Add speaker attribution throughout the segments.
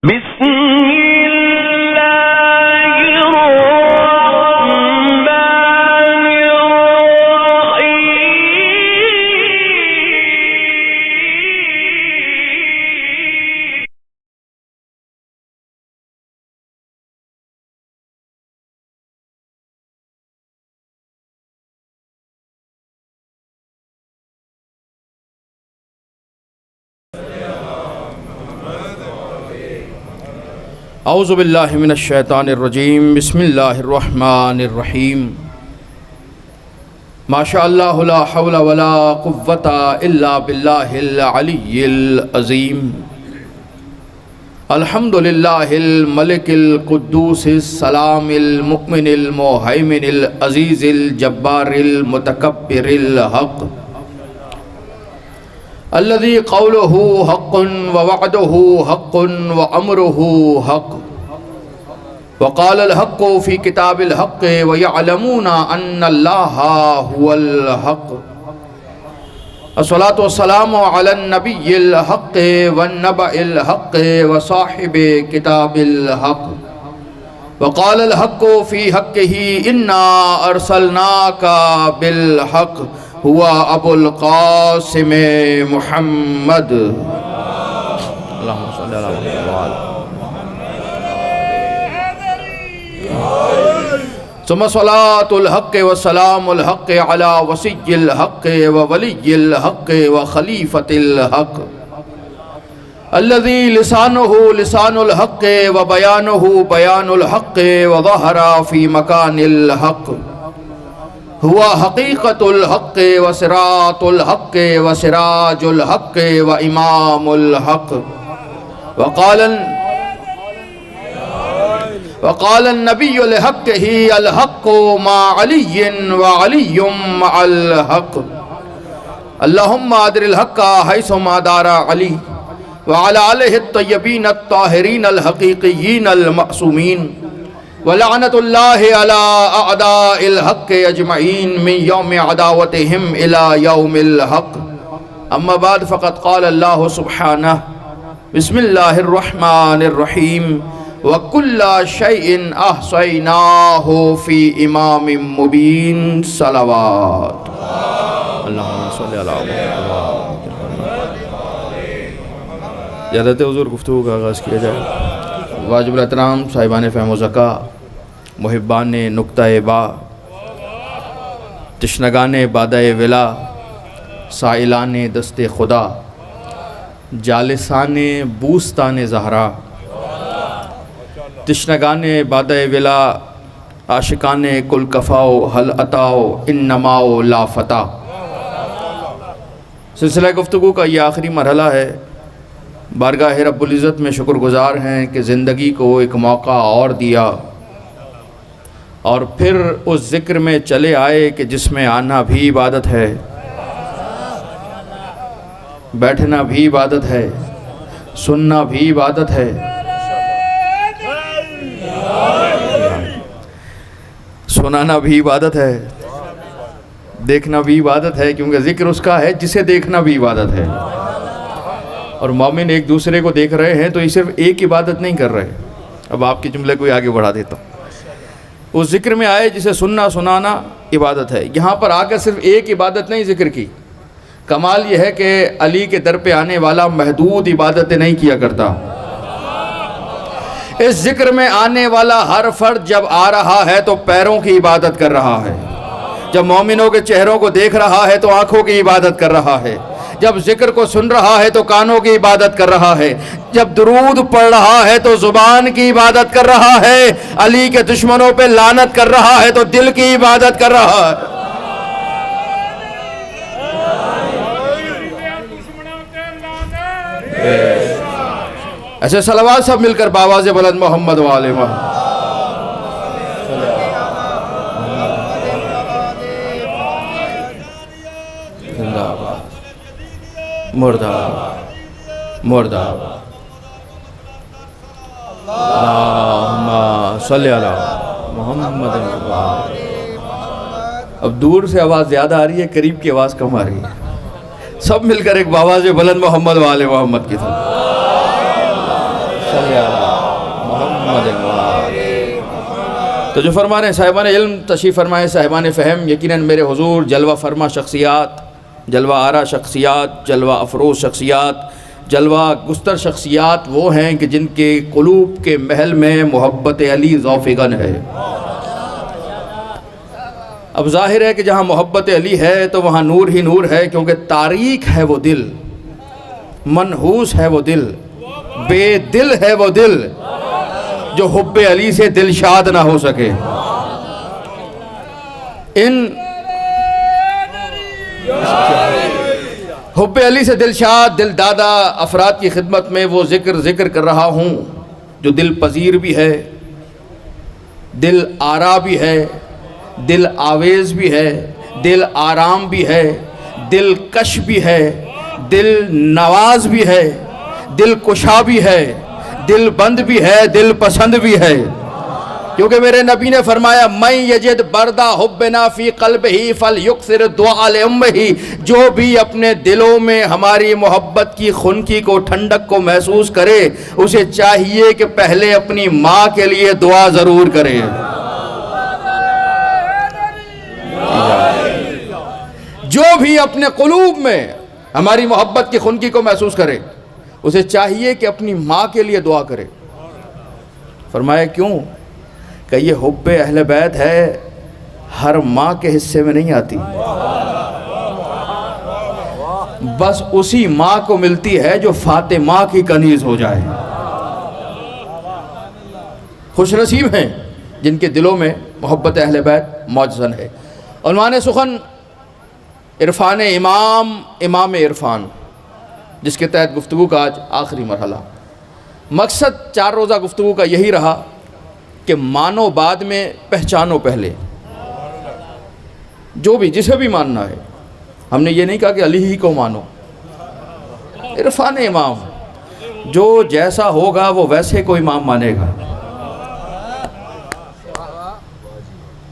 Speaker 1: بسم الله الرحمن الرحيم.
Speaker 2: اعوذ باللہ من الشیطان الرجیم بسم اللہ الرحمن الرحیم ما شاء اللہ لا حول ولا قوة الا باللہ العلی العظیم الحمد للہ الملک القدوس السلام المؤمن المہیمن العزیز الجبار المتکبر الحق الذي قوله حق ووعده حق وأمره حق وقال الحق في كتاب الحق ويعلمون أن الله هو الحق. الصلاة والسلام على النبي الحق والنبأ الحق وصاحب كتاب الحق. وقال الحق في حقه إنا أرسلناك بالحق هو ابو القاسم محمد اللهم صل على محمد ثم صلاة الحق وسلام الحق على وصي الحق وولي الحق وخليفة الحق الذي لسانه لسان الحق وبيانه بيان الحق وظهر في مكان الحق هو حقیقت الحق وصراط الحق وسراج الحق وامام الحق. وقال النبی لحقه الحق مع علی وعلی مع الحق. اللهم ادر الحق حيث ما دار علی وعلى آلہ الطیبین الطاہرین الحقیقیین المعصومین ولعنت اللہ علی اعداء الحق اجمعین من یوم عداوتہم الى یوم الحق. اما بعد فقد قال اللہ سبحانہ بسم اللہ الرحمن الرحیم وکل شیء احصیناہ فی امام مبین. صلوات اللہم صلی علی محمد. زیادت حضور گفتگو کا آغاز کیا جائے. واجب الاحترام صاحبان فہم و ذکا، محبان نقطہ با، تشنگان بادہ ولا، سائلان دست خدا، جالسان بوستان زہرا، تشنگان بادہ ولا، عاشقان کل کفاؤ حل عطاؤ انماؤ لا فتح. سلسلہ گفتگو کا یہ آخری مرحلہ ہے. بارگاہ رب العزت میں شکر گزار ہیں کہ زندگی کو ایک موقع اور دیا اور پھر اس ذکر میں چلے آئے کہ جس میں آنا بھی عبادت ہے، بیٹھنا بھی عبادت ہے، سننا بھی عبادت ہے، سنانا بھی عبادت ہے، دیکھنا بھی عبادت ہے، کیونکہ ذکر اس کا ہے جسے دیکھنا بھی عبادت ہے. اور مومن ایک دوسرے کو دیکھ رہے ہیں تو یہ صرف ایک عبادت نہیں کر رہے. اب آپ کے جملے کو آگے بڑھا دیتا ہوں. اس ذکر میں آئے جسے سننا سنانا عبادت ہے. یہاں پر آ کر صرف ایک عبادت نہیں ذکر کی. کمال یہ ہے کہ علی کے در پہ آنے والا محدود عبادتیں نہیں کیا کرتا. اس ذکر میں آنے والا ہر فرد جب آ رہا ہے تو پیروں کی عبادت کر رہا ہے. جب مومنوں کے چہروں کو دیکھ رہا ہے تو آنکھوں کی عبادت کر رہا ہے. جب ذکر کو سن رہا ہے تو کانوں کی عبادت کر رہا ہے. جب درود پڑھ رہا ہے تو زبان کی عبادت کر رہا ہے. علی کے دشمنوں پہ لعنت کر رہا ہے تو دل کی عبادت کر رہا ہے. ایسے صلوات سب مل کر باواز بلند محمد وآل محمد. مردہ مردہ اللہم صلی علی محمد. اب دور سے آواز زیادہ آ رہی ہے، قریب کی آواز کم آ رہی ہے. سب مل کر ایک باواز بلند محمد وآل محمد کی طرف. صلی علی محمد تو جو فرما رہے ہیں صاحبان علم تشریف فرمائے، صاحبان فہم، یقیناً میرے حضور جلوہ فرما شخصیات، جلوہ آرا شخصیات، جلوہ افروز شخصیات، جلوہ گستر شخصیات وہ ہیں کہ جن کے قلوب کے محل میں محبت علی ذوفگن ہے۔ اب ظاہر ہے کہ جہاں محبت علی ہے تو وہاں نور ہی نور ہے، کیونکہ تاریک ہے وہ دل، منحوس ہے وہ دل، بے دل ہے وہ دل جو حب علی سے دل شاد نہ ہو سکے۔ ان حب علی سے دل شاد، دل دادا افراد کی خدمت میں وہ ذکر کر رہا ہوں جو دل پذیر بھی ہے، دل آرا بھی ہے، دل آویز بھی ہے، دل آرام بھی ہے، دل کش بھی ہے، دل نواز بھی ہے، دل کشا بھی ہے، دل بند بھی ہے، دل پسند بھی ہے، کیونکہ میرے نبی نے فرمایا میں یجد بردہ حبنا فی قلبہ فلیکثر دعاء لامہ، جو بھی اپنے دلوں میں ہماری محبت کی خنکی کو، ٹھنڈک کو محسوس کرے، اسے چاہیے کہ پہلے اپنی ماں کے لیے دعا ضرور کرے۔ جو بھی اپنے قلوب میں ہماری محبت کی خنکی کو محسوس کرے، اسے چاہیے کہ اپنی ماں کے لیے دعا کرے۔ فرمایا کیوں؟ کہ یہ حب اہل بیت ہے، ہر ماں کے حصے میں نہیں آتی، بس اسی ماں کو ملتی ہے جو فاطمہ کی کنیز ہو جائے۔ خوش نصیب ہیں جن کے دلوں میں محبت اہل بیت موجزن ہے۔ عنوان سخن عرفان امام عرفان، جس کے تحت گفتگو کا آج آخری مرحلہ۔ مقصد 4 روزہ گفتگو کا یہی رہا کہ مانو بعد میں، پہچانو پہلے۔ جو بھی جسے بھی ماننا ہے، ہم نے یہ نہیں کہا کہ علی ہی کو مانو، عرفان امام جو جیسا ہوگا وہ ویسے کو امام مانے گا۔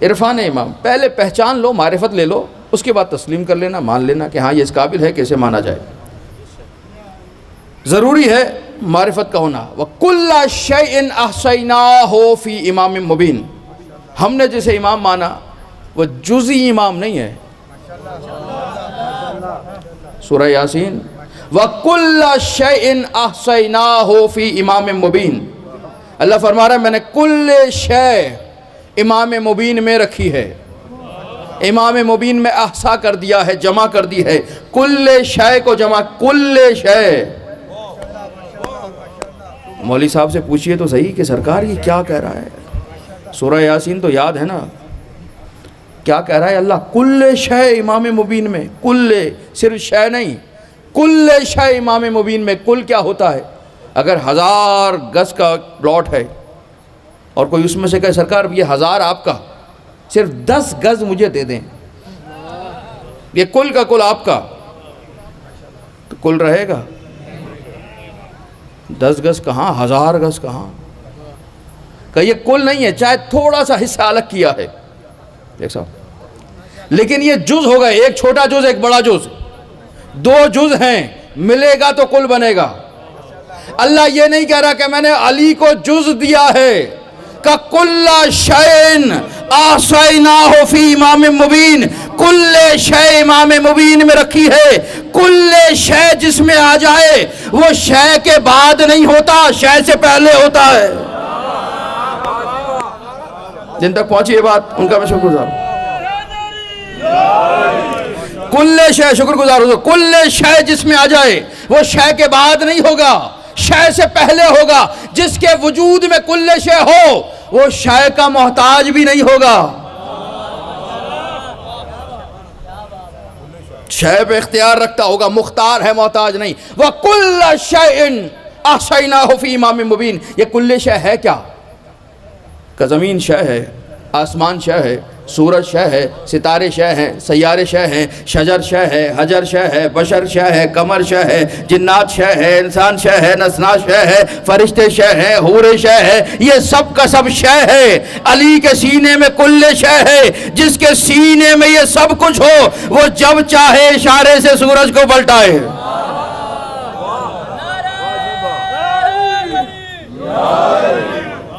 Speaker 2: عرفان امام پہلے پہچان لو، معرفت لے لو، اس کے بعد تسلیم کر لینا، مان لینا کہ ہاں یہ اس قابل ہے کہ اسے مانا جائے۔ ضروری ہے معرفت کا ہونا۔ وَكُلَّ شَيْءٍ أَحْصَيْنَاهُ فِي إِمَامٍ مُبِينٍ، ہم نے جسے امام مانا وہ جزئی امام نہیں ہے۔ سورہ یاسین وَكُلَّ شَيْءٍ أَحْصَيْنَاهُ فِي إِمَامٍ مُبِينٍ، اللہ فرما رہا ہے میں نے کل شے امام مبین میں رکھی ہے۔ امام مبین میں احصا کر دیا ہے، جمع کر دی ہے، کل شے کو جمع، کل شے۔ مولوی صاحب سے پوچھئے تو صحیح کہ سرکار یہ کیا کہہ رہا ہے؟ سورہ یاسین تو یاد ہے نا، کیا کہہ رہا ہے اللہ؟ کل شے امام مبین میں، کل صرف شے نہیں، کل شے امام مبین میں۔ کل کیا ہوتا ہے؟ اگر 1000 گز کا پلاٹ ہے اور کوئی اس میں سے کہے سرکار یہ 1000 آپ کا، صرف 10 گز مجھے دے دیں، یہ کل کا کل آپ کا، تو کل رہے گا؟ 10 گز کہاں، 1000 گز کہاں؟ کہ یہ کل نہیں ہے، چاہے تھوڑا سا حصہ الگ کیا ہے دیکھ صاحب، لیکن یہ جز ہوگا، ایک چھوٹا جز ایک بڑا جز، 2 جز ہیں، ملے گا تو کل بنے گا۔ اللہ یہ نہیں کہہ رہا کہ میں نے علی کو جز دیا ہے، کہ کل شیء احصیناہ فی امام مبین، کل شے امام مبین میں رکھی ہے۔ کل شے جس میں آ جائے وہ شے کے بعد نہیں ہوتا، شے سے پہلے ہوتا ہے۔ جن تک پہنچی یہ بات ان کا میں شکر گزار ہوں۔ کل شے، شکر گزار ہوں، کل شے جس میں آ جائے وہ شے کے بعد نہیں ہوگا، شے سے پہلے ہوگا۔ جس کے وجود میں کل شے ہو وہ شے کا محتاج بھی نہیں ہوگا، شے پہ اختیار رکھتا ہوگا، مختار ہے، محتاج نہیں۔ وَكُلَّ شَيْءٍ أَحْصَيْنَاهُ فِي إِمَامٍ مُبِينٍ، یہ کل شے ہے کیا؟ کہ زمین شے ہے، آسمان شے ہے، سورج شے ہے، ستارے شے ہیں، سیارے شے ہیں، شجر شے ہے، حجر شے ہے، بشر شے ہے، قمر شے ہے، جنات شے ہے، انسان شے ہے، نسنات شے ہے، فرشتے شے ہیں، حور شے ہے، یہ سب کا سب شے ہے۔ علی کے سینے میں کل شے ہے، جس کے سینے میں یہ سب کچھ ہو وہ جب چاہے اشارے سے سورج کو پلٹائے۔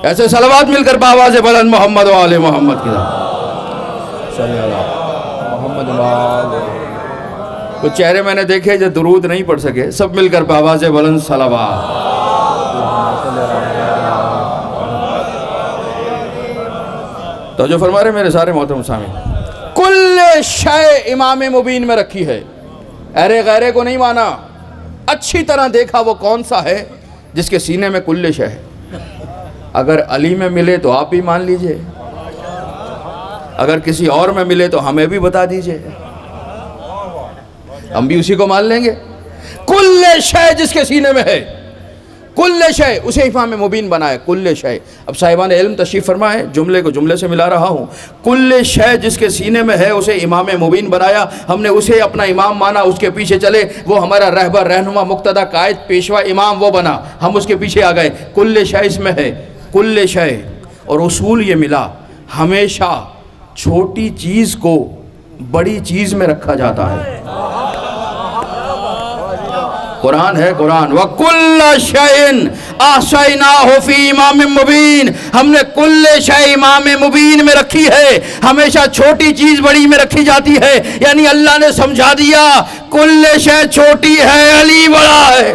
Speaker 2: ایسے صلوات مل کر بآواز بلند محمد و آل محمد کی صلی اللہ محمد و آل۔ کچھ چہرے میں نے دیکھے جو درود نہیں پڑھ سکے، سب مل کر بآواز بلند صلوات۔ تو جو فرما رہے میرے سارے محترم سامعین، کل شے امام مبین میں رکھی ہے، ارے غیرے کو نہیں مانا، اچھی طرح دیکھا وہ کون سا ہے جس کے سینے میں کل شے ہے۔ اگر علی میں ملے تو آپ بھی مان لیجئے، اگر کسی اور میں ملے تو ہمیں بھی بتا دیجئے، ہم بھی اسی کو مان لیں گے۔ کل شے جس کے سینے میں ہے، کل شے اسے امام مبین بنائے، کل شے۔ اب صاحبان علم تشریف فرمائے، جملے کو جملے سے ملا رہا ہوں، کل شے جس کے سینے میں ہے اسے امام مبین بنایا، ہم نے اسے اپنا امام مانا، اس کے پیچھے چلے، وہ ہمارا رہبر، رہنما، مقتدی، قائد، پیشوا، امام وہ بنا، ہم اس کے پیچھے آ گئے۔ کل شے اس میں ہے، کل شے۔ اور اصول یہ ملا، ہمیشہ چھوٹی چیز کو بڑی چیز میں رکھا جاتا ہے۔ قرآن ہے، قرآن وَكُلَّ شَيْءٍ أَحْصَيْنَاهُ فِي إِمَامٍ مُبِينٍ، ہم نے کل شے امام مبین میں رکھی ہے۔ ہمیشہ چھوٹی چیز بڑی میں رکھی جاتی ہے، یعنی اللہ نے سمجھا دیا کل شے چھوٹی ہے، علی بڑا ہے۔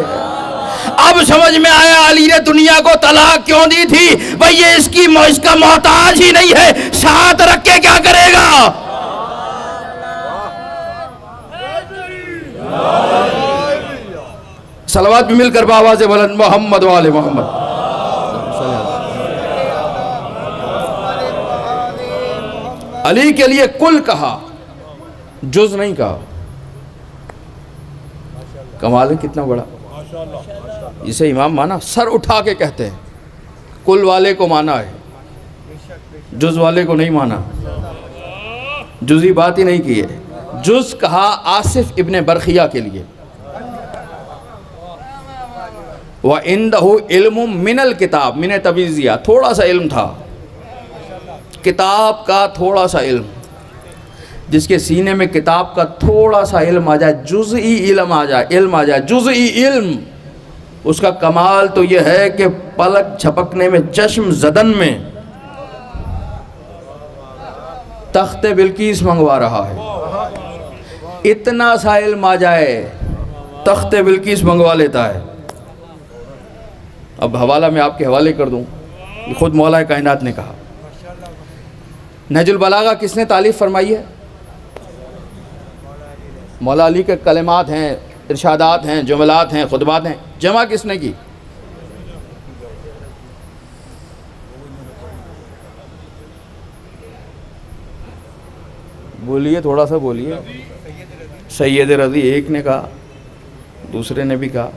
Speaker 2: اب سمجھ میں آیا علی نے دنیا کو طلاق کیوں دی تھی، بھئی یہ اس کا محتاج ہی نہیں ہے، ساتھ رکھ کے کیا کرے گا۔ صلوات بھی مل کر بآواز بلند محمد و آل محمد۔ علی کے لیے کل کہا، جز نہیں کہا۔ کمال ہے کتنا بڑا، اسے امام مانا، سر اٹھا کے کہتے ہیں کل والے کو مانا ہے، جز والے کو نہیں مانا، جزی بات ہی نہیں کی ہے۔ جز کہا آصف ابن برخیہ کے لیے، وَعِنْدَهُ عِلْمٌ مِنَ الْكِتاب، من تبیزیہ، تھوڑا سا علم تھا، کتاب کا تھوڑا سا علم۔ جس کے سینے میں کتاب کا تھوڑا سا علم آ جائے، جزئی علم آ جائے، علم آ جائے، جزئی علم، اس کا کمال تو یہ ہے کہ پلک جھپکنے میں، چشم زدن میں تخت بلقیس منگوا رہا ہے۔ اتنا سا علم آ جائے تخت بلقیس منگوا لیتا ہے۔ اب حوالہ میں آپ کے حوالے کر دوں، یہ خود مولا کائنات نے کہا۔ نہج البلاغہ کس نے تالیف فرمائی ہے؟ مولا علی کے کلمات ہیں، ارشادات ہیں، جملات ہیں، خطبات ہیں، جمع کس نے کی؟ بولیے، تھوڑا سا بولیے۔ سید رضی ایک نے کہا، دوسرے نے بھی کہا،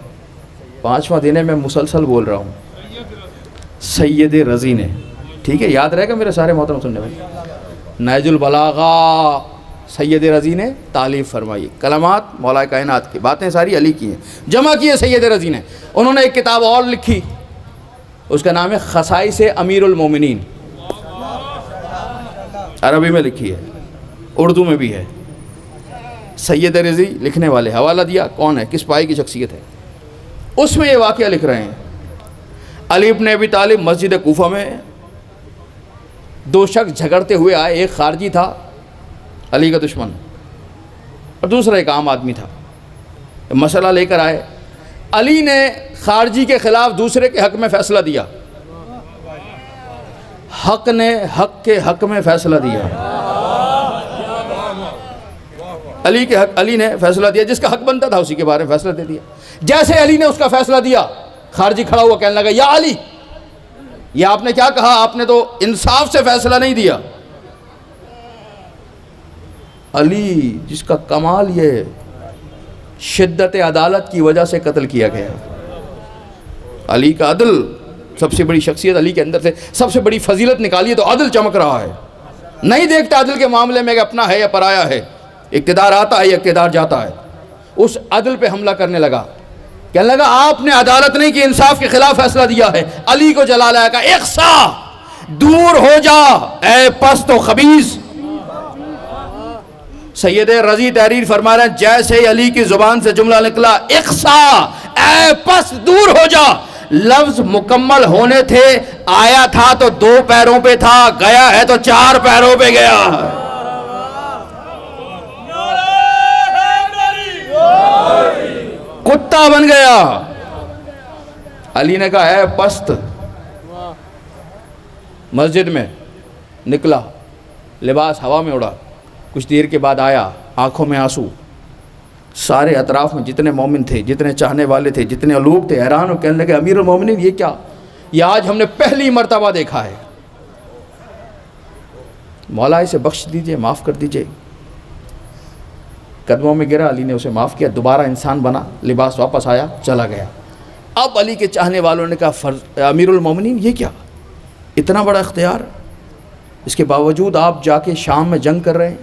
Speaker 2: پانچواں دن ہے میں مسلسل بول رہا ہوں، سید رضی نے، ٹھیک ہے، یاد رہے گا میرے سارے محترم سننے میں۔ نہج البلاغہ سید رضی نے تالیف فرمائی، کلمات مولا کائنات کی، باتیں ساری علی کی ہیں، جمع کی ہے سید رضی نے۔ انہوں نے ایک کتاب اور لکھی، اس کا نام ہے خصائص امیر المومنین، عربی میں لکھی ہے، اردو میں بھی ہے۔ سید رضی لکھنے والے، حوالہ دیا کون ہے، کس پائی کی شخصیت ہے، اس میں یہ واقعہ لکھ رہے ہیں۔ علی بن ابی طالب مسجد کوفہ میں دو شخص جھگڑتے ہوئے آئے، ایک خارجی تھا علی کا دشمن اور دوسرا ایک عام آدمی تھا، مسئلہ لے کر آئے۔ علی نے خارجی کے خلاف دوسرے کے حق میں فیصلہ دیا، حق نے حق کے حق میں فیصلہ دیا، علی نے فیصلہ دیا، جس کا حق بنتا تھا اسی کے بارے میں فیصلہ دے دیا۔ جیسے علی نے اس کا فیصلہ دیا، خارجی کھڑا ہوا کہنے لگا، یا علی، یہ آپ نے کیا کہا، آپ نے تو انصاف سے فیصلہ نہیں دیا۔ علی جس کا کمال یہ شدت عدالت کی وجہ سے قتل کیا گیا، علی کا عدل سب سے بڑی شخصیت، علی کے اندر سے سب سے بڑی فضیلت نکالی تو عدل چمک رہا ہے، نہیں دیکھتا عدل کے معاملے میں کہ اپنا ہے یا پرایا ہے، اقتدار آتا ہے یا اقتدار جاتا ہے۔ اس عدل پہ حملہ کرنے لگا، کہنے لگا آپ نے عدالت نہیں کی، انصاف کے خلاف فیصلہ دیا ہے۔ علی کو جلا لایا، کہا اقصا، دور ہو جا اے پست و خبیث۔ سید رضی تحریر فرما رہے ہیں، جیسے علی کی زبان سے جملہ نکلا اقصا، اے پست دور ہو جا، لفظ مکمل ہونے تھے، آیا تھا تو 2 پیروں پہ تھا، گیا ہے تو 4 پیروں پہ گیا ہے۔ کتا بن گیا۔ علی نے کہا اے پست، مسجد میں نکلا، لباس ہوا میں اڑا، کچھ دیر کے بعد آیا، آنکھوں میں آنسو، سارے اطراف میں جتنے مومن تھے، جتنے چاہنے والے تھے، جتنے لوگ تھے، حیران ہو، کہنے لگے امیر المومنین یہ کیا؟ یہ آج ہم نے پہلی مرتبہ دیکھا ہے، مولا اسے بخش دیجئے، معاف کر دیجئے۔ قدموں میں گرا، علی نے اسے معاف کیا، دوبارہ انسان بنا، لباس واپس آیا، چلا گیا۔ اب علی کے چاہنے والوں نے کہا امیر المومنین یہ کیا؟ اتنا بڑا اختیار، اس کے باوجود آپ جا کے شام میں جنگ کر رہے ہیں،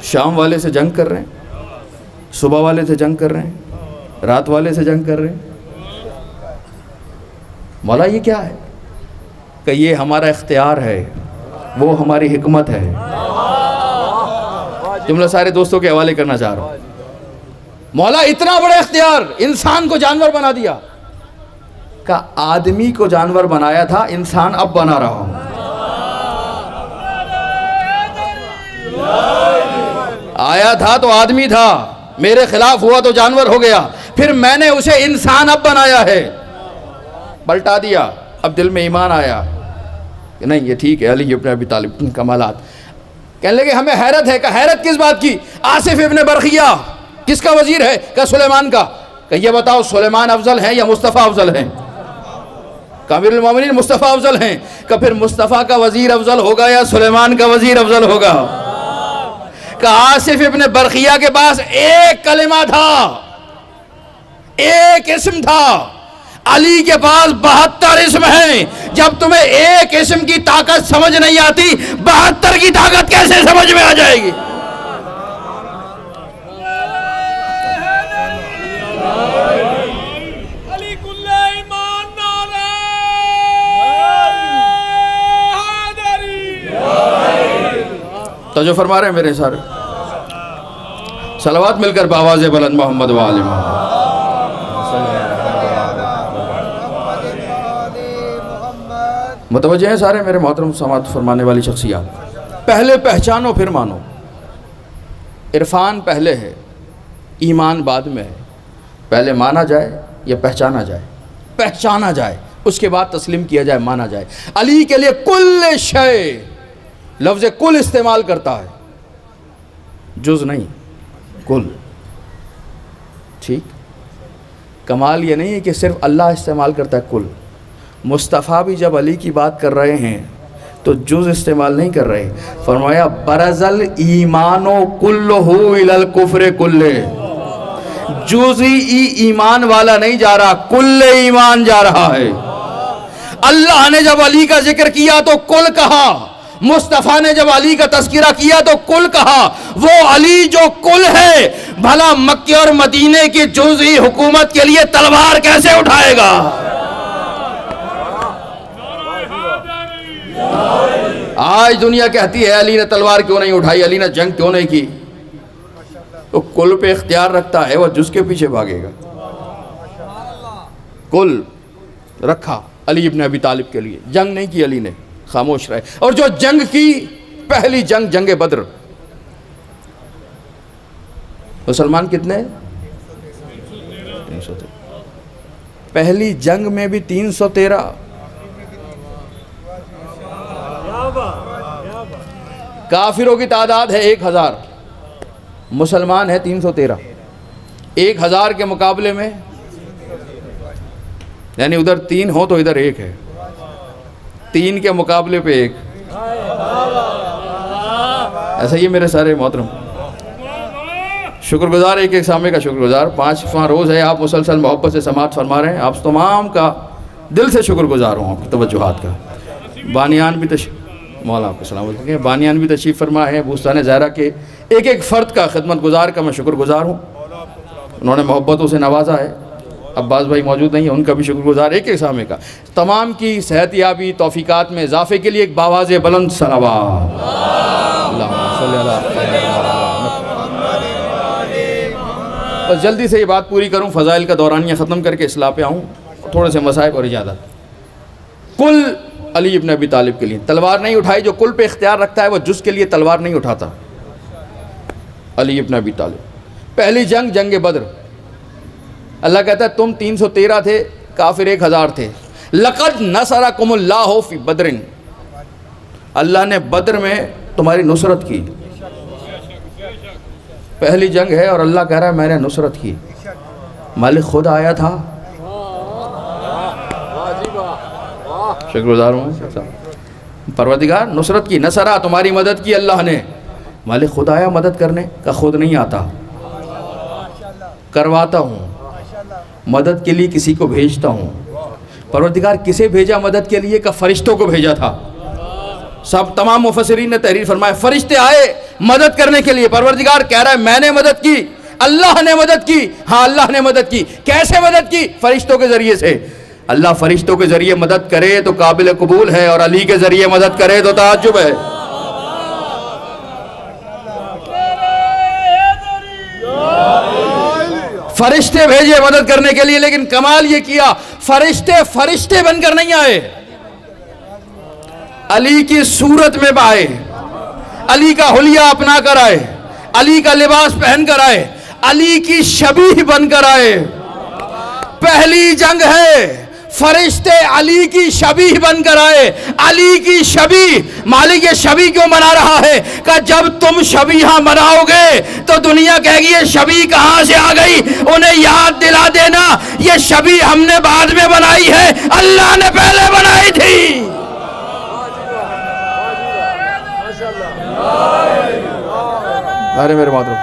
Speaker 2: شام والے سے جنگ کر رہے ہیں، صبح والے سے جنگ کر رہے ہیں، رات والے سے جنگ کر رہے ہیں، مولا یہ کیا ہے؟ کہ یہ ہمارا اختیار ہے، وہ ہماری حکمت ہے۔ جملہ سارے دوستوں کے حوالے کرنا چاہ رہا ہوں۔ مولا اتنا بڑا اختیار، انسان کو جانور بنا دیا۔ کہ آدمی کو جانور بنایا تھا، انسان اب بنا رہا ہوں۔ آیا تھا تو آدمی تھا، میرے خلاف ہوا تو جانور ہو گیا، پھر میں نے اسے انسان اب بنایا ہے، پلٹا دیا۔ اب دل میں ایمان آیا کہ نہیں یہ ٹھیک ہے، علی ابن ابی طالب کمالات۔ کہنے لگے ہمیں حیرت ہے۔ کہ حیرت کس بات کی؟ آصف ابن برقیہ کس کا وزیر ہے؟ کہ سلیمان کا۔ کہ یہ بتاؤ سلیمان افضل ہیں یا مصطفیٰ افضل ہیں؟ کہ امیر المومنین مصطفیٰ افضل ہیں۔ کہ پھر مصطفیٰ کا وزیر افضل ہوگا یا سلیمان کا وزیر افضل ہوگا؟ کہ آصف ابن برقیہ کے پاس ایک کلمہ تھا، ایک اسم تھا، علی کے پاس 72 اسم ہیں۔ جب تمہیں ایک اسم کی طاقت سمجھ نہیں آتی، 72 کی طاقت کیسے سمجھ میں آ جائے گی؟ توجہ فرما رہے ہیں میرے سارے؟ صلوات مل کر بآواز بلند محمد و آل محمد۔ متوجہ ہیں سارے میرے محترم سماعت فرمانے والی شخصیات؟ پہلے پہچانو پھر مانو۔ عرفان پہلے ہے، ایمان بعد میں ہے۔ پہلے مانا جائے یا پہچانا جائے؟ پہچانا جائے، اس کے بعد تسلیم کیا جائے، مانا جائے۔ علی کے لیے کل شے، لفظ کل استعمال کرتا ہے، جز نہیں، کل۔ ٹھیک، کمال یہ نہیں ہے کہ صرف اللہ استعمال کرتا ہے کل۔ مصطفیٰ بھی جب علی کی بات کر رہے ہیں تو جز استعمال نہیں کر رہے، فرمایا برزل ایمان و کلہ الی الکفر کلہ، جزئی ایمان والا نہیں جا رہا، کل ایمان جا رہا ہے۔ اللہ نے جب علی کا ذکر کیا تو کل کہا، مصطفیٰ نے جب علی کا تذکرہ کیا تو کل کہا۔ وہ علی جو کل ہے، بھلا مکہ اور مدینے کی جزئی حکومت کے لیے تلوار کیسے اٹھائے گا؟ آج دنیا کہتی ہے علی نے تلوار کیوں نہیں اٹھائی، علی نے جنگ کیوں نہیں کی؟ تو کل پہ اختیار رکھتا ہے، وہ جز کے پیچھے بھاگے گا۔ کل رکھا علی ابن ابی طالب کے لیے، جنگ نہیں کی علی نے، خاموش رہے۔ اور جو جنگ کی، پہلی جنگ جنگ بدر، مسلمان کتنے؟ 313۔ پہلی جنگ میں بھی 313، کافروں کی تعداد ہے 1000، مسلمان ہے 313۔ 1000 کے مقابلے میں، یعنی ادھر 3 ہو تو ادھر 1 ہے، 3 کے مقابلے پہ 1۔ ایسا ہی میرے سارے محترم، شکر گزار، ایک ایک سامنے کا شکر گزار۔ 5واں روز ہے، آپ مسلسل محبت سے سماعت فرما رہے ہیں، آپ تمام کا دل سے شکر گزار ہوں آپ کی توجہات کا۔ بانیان بھی مولا آپ کو سلامت کریں، بانیان بھی تشریف فرما ہے بوستان زہرا کے ایک ایک فرد کا، خدمت گزار کا میں شکر گزار ہوں، انہوں نے محبتوں سے نوازا ہے۔ عباس بھائی موجود نہیں ہیں، ان کا بھی شکر گزار، ایک ایک سامنے کا۔ تمام کی صحت یابی، توفیقات میں اضافے کے لیے ایک باواز بلند صلوات۔ اللہم صلی اللہ علیہ وسلم۔ بس جلدی سے یہ بات پوری کروں، فضائل کا دورانیہ ختم کر کے اصلاح پہ آؤں، تھوڑے سے مصائب اور اجازت۔ کل علی ابن ابی طالب کے لیے تلوار نہیں اٹھائی، جو کل پہ اختیار رکھتا ہے وہ جز کے لیے تلوار نہیں اٹھاتا۔ علی ابن ابی طالب، پہلی جنگ جنگ بدر، اللہ کہتا ہے تم 313 تھے، کافر 1000 تھے۔ لقد نصرکم اللہ فی بدر، اللہ نے بدر میں تمہاری نصرت کی۔ پہلی جنگ ہے اور اللہ کہہ رہا ہے میں نے نصرت کی۔ مالک خود آیا تھا، شکر گزار ہوں پروردگار، نصرت کی، نصرہ تمہاری مدد کی اللہ نے۔ مالک خود آیا مدد کرنے کا، خود نہیں آتا، کرواتا ہوں، مدد کے لیے کسی کو بھیجتا ہوں۔ پروردگار کسے بھیجا مدد کے لیے؟ کہ فرشتوں کو بھیجا تھا۔ سب تمام مفسرین نے تحریر فرمایا فرشتے آئے مدد کرنے کے لیے۔ پروردگار کہہ رہا ہے میں نے مدد کی، اللہ نے مدد کی۔ ہاں اللہ نے مدد کی، کیسے مدد کی؟ فرشتوں کے ذریعے سے۔ اللہ فرشتوں کے ذریعے مدد کرے تو قابل قبول ہے، اور علی کے ذریعے مدد کرے تو تعجب ہے۔ فرشتے بھیجے مدد کرنے کے لیے، لیکن کمال یہ کیا فرشتے بن کر نہیں آئے، علی کی صورت میں آئے، علی کا حلیہ اپنا کر آئے، علی کا لباس پہن کر آئے، علی کی شبیہ بن کر آئے۔ پہلی جنگ ہے، فرشتے علی کی شبیہ بن کر آئے۔ علی کی شبیہ، مالک یہ شبیہ کیوں بنا رہا ہے؟ کہ جب تم شبیہ بناؤ گے تو دنیا کہے گی یہ شبیہ کہاں سے آ گئی، انہیں یاد دلا دینا یہ شبیہ ہم نے بعد میں بنائی ہے، اللہ نے پہلے بنائی تھی۔ ارے میرے مادر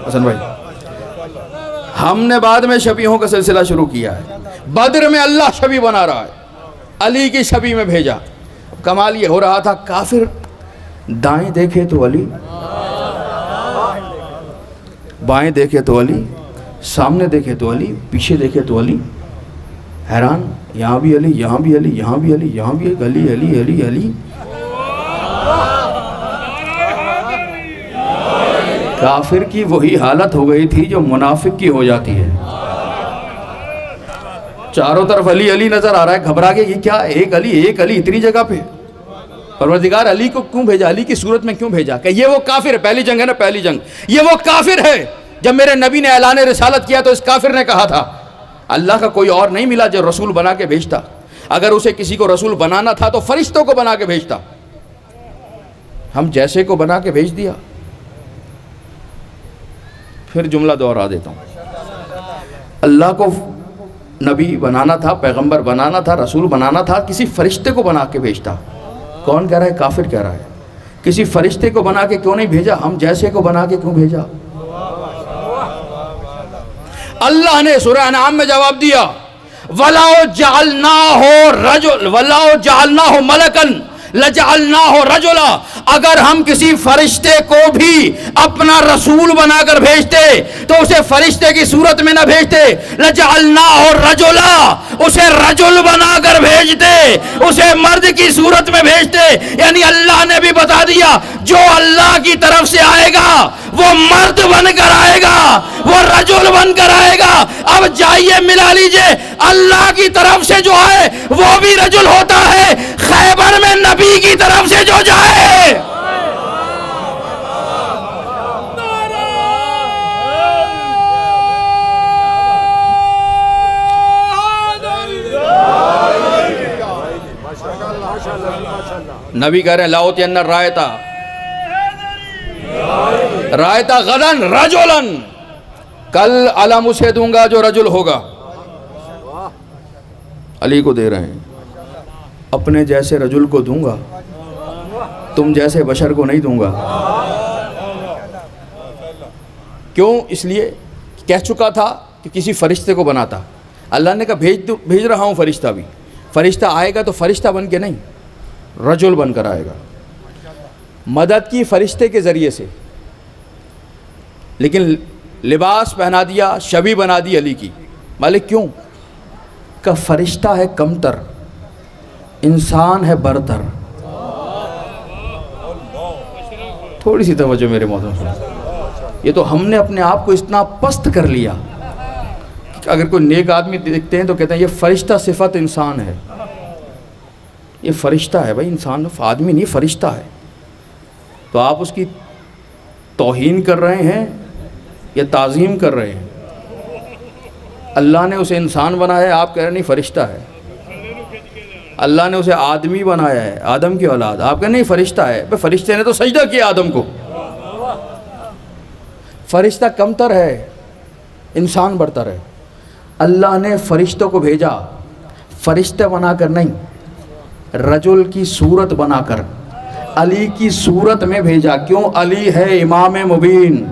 Speaker 2: حسن بھائی، ہم نے بعد میں شبیہوں کا سلسلہ شروع کیا ہے۔ بدر میں اللہ شبیہ بنا رہا ہے، علی کی شبیہ میں بھیجا۔ کمال یہ ہو رہا تھا کافر دائیں دیکھے تو علی، بائیں دیکھے تو علی، سامنے دیکھے تو علی، پیچھے دیکھے تو علی، حیران، یہاں بھی علی، یہاں بھی علی، یہاں بھی علی، یہاں بھی علی علی علی علی۔ کافر کی وہی حالت ہو گئی تھی جو منافق کی ہو جاتی ہے، چاروں طرف علی علی نظر آ رہا ہے، گھبرا کے یہ کیا ایک علی اتنی جگہ پہ؟ پروردگار علی کو کیوں بھیجا، علی کی صورت میں کیوں بھیجا؟ کہ یہ وہ کافر ہے، پہلی جنگ ہے نا، پہلی جنگ، یہ وہ کافر ہے۔ جب میرے نبی نے اعلان رسالت کیا تو اس کافر نے کہا تھا اللہ کا کوئی اور نہیں ملا جو رسول بنا کے بھیجتا، اگر اسے کسی کو رسول بنانا تھا تو فرشتوں کو بنا کے بھیجتا، ہم جیسے کو بنا کے بھیج دیا۔ پھر جملہ دوہرا دیتا ہوں، اللہ کو نبی بنانا تھا، پیغمبر بنانا تھا، رسول بنانا تھا، کسی فرشتے کو بنا کے بھیجتا۔ کون کہہ رہا ہے؟ کافر کہہ رہا ہے۔ کسی فرشتے کو بنا کے کیوں نہیں بھیجا، ہم جیسے کو بنا کے کیوں بھیجا؟ اللہ نے سورہ انعام میں جواب دیا، وَلَوْ جَعَلْنَاهُ رَجُلًا وَلَوْ جَعَلْنَاهُ مَلَكًا لَجَعَلْنَاهُ رَجُلًا، اگر ہم کسی فرشتے کو بھی اپنا رسول بنا کر بھیجتے تو اسے فرشتے کی صورت میں نہ بھیجتے، لَجَعَلْنَاهُ رَجُلًا، اسے رجل بنا کر بھیجتے، اسے مرد کی صورت میں بھیجتے۔ یعنی اللہ نے بھی بتا دیا جو اللہ کی طرف سے آئے گا وہ مرد بن کر آئے گا، وہ رجل بن کر آئے گا۔ اب جائیے ملا لیجئے، اللہ کی طرف سے جو آئے وہ بھی رجل ہوتا ہے، خیبر میں نبی کی طرف سے جو جائے۔ نبی کہہ رہے ہیں لاؤتین رایتا غدن رجلن، کل علم اسے دوں گا جو رجل ہوگا۔ علی کو دے رہے ہیں، اپنے جیسے رجل کو دوں گا، تم جیسے بشر کو نہیں دوں گا۔ کیوں؟ اس لیے کہہ چکا تھا کہ کسی فرشتے کو بناتا، اللہ نے کہا بھیج رہا ہوں فرشتہ بھی، فرشتہ آئے گا تو فرشتہ بن کے نہیں، رجل بن کر آئے گا۔ مدد کی فرشتے کے ذریعے سے، لیکن لباس پہنا دیا، شبیہ بنا دی علی کی۔ مالک کیوں؟ کہ فرشتہ ہے کمتر، انسان ہے برتر۔ تھوڑی سی توجہ میرے محترم سے. یہ تو ہم نے اپنے آپ کو اتنا پست کر لیا کہ اگر کوئی نیک آدمی دیکھتے ہیں تو کہتے ہیں یہ فرشتہ صفت انسان ہے. یہ فرشتہ ہے بھائی، انسان آدمی نہیں، فرشتہ ہے. تو آپ اس کی توہین کر رہے ہیں یا تعظیم کر رہے ہیں؟ اللہ نے اسے انسان بنایا ہے، آپ کہہ رہے ہیں نہیں فرشتہ ہے. اللہ نے اسے آدمی بنایا ہے، آدم کی اولاد، آپ کہہ رہے ہیں نہیں فرشتہ ہے. بھائی فرشتے نے تو سجدہ کیا آدم کو. فرشتہ کمتر ہے، انسان برتر ہے. اللہ نے فرشتوں کو بھیجا فرشتے بنا کر نہیں، رجل کی صورت بنا کر علی کی صورت میں بھیجا. کیوں؟ علی ہے امام مبین.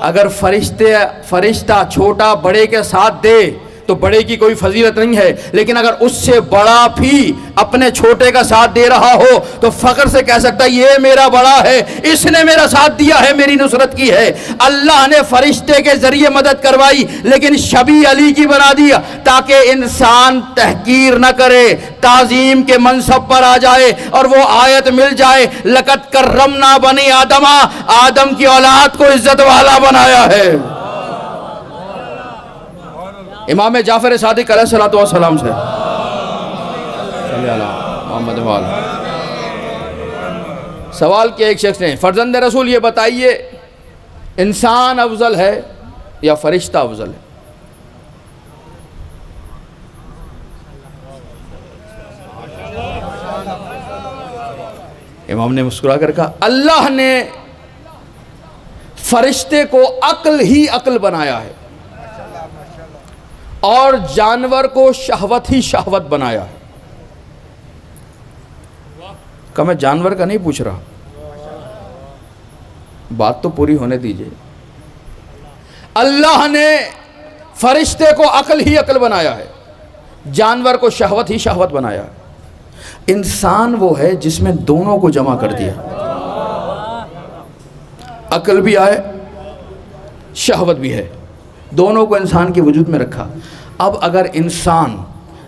Speaker 2: اگر فرشتہ چھوٹا بڑے کے ساتھ دے تو بڑے کی کوئی فضیلت نہیں ہے، لیکن اگر اس سے بڑا بھی اپنے چھوٹے کا ساتھ دے رہا ہو تو فخر سے کہہ سکتا ہے یہ میرا بڑا ہے، اس نے میرا ساتھ دیا ہے، میری نصرت کی ہے. اللہ نے فرشتے کے ذریعے مدد کروائی لیکن شبیہ علی کی بنا دیا تاکہ انسان تحقیر نہ کرے، تعظیم کے منصب پر آ جائے اور وہ آیت مل جائے لقد کرمنا بنی آدم، آدم کی اولاد کو عزت والا بنایا ہے. امام جعفر صادق علیہ الصلوۃ والسلام سے صلی اللہ محمد وآلہ. سوال کیا ایک شخص نے، فرزند رسول یہ بتائیے انسان افضل ہے یا فرشتہ افضل ہے؟ امام نے مسکرا کر کہا اللہ نے فرشتے کو عقل ہی عقل بنایا ہے اور جانور کو شہوت ہی شہوت بنایا ہے. کہ میں جانور کا نہیں پوچھ رہا، بات تو پوری ہونے دیجئے. اللہ نے فرشتے کو عقل ہی عقل بنایا ہے، جانور کو شہوت ہی شہوت بنایا ہے. انسان وہ ہے جس میں دونوں کو جمع کر دیا، عقل بھی آئے شہوت بھی ہے، دونوں کو انسان کے وجود میں رکھا. اب اگر انسان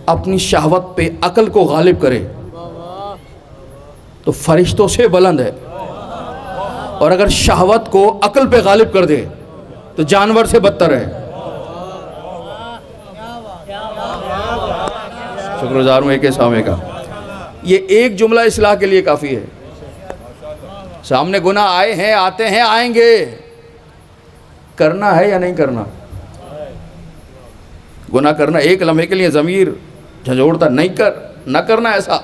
Speaker 2: اپنی شہوت پہ عقل کو غالب کرے تو فرشتوں سے بلند ہے، اور اگر شہوت کو عقل پہ غالب کر دے تو جانور سے بدتر ہے. شکر گزار ہوں ایک سامنے کا. یہ ایک جملہ اصلاح کے لیے کافی ہے. سامنے گناہ آئے ہیں، آتے ہیں، آئیں گے، کرنا ہے یا نہیں کرنا؟ گناہ کرنا ایک لمحے کے لیے ضمیر جھنجھوڑتا نہیں نہ کرنا ایسا.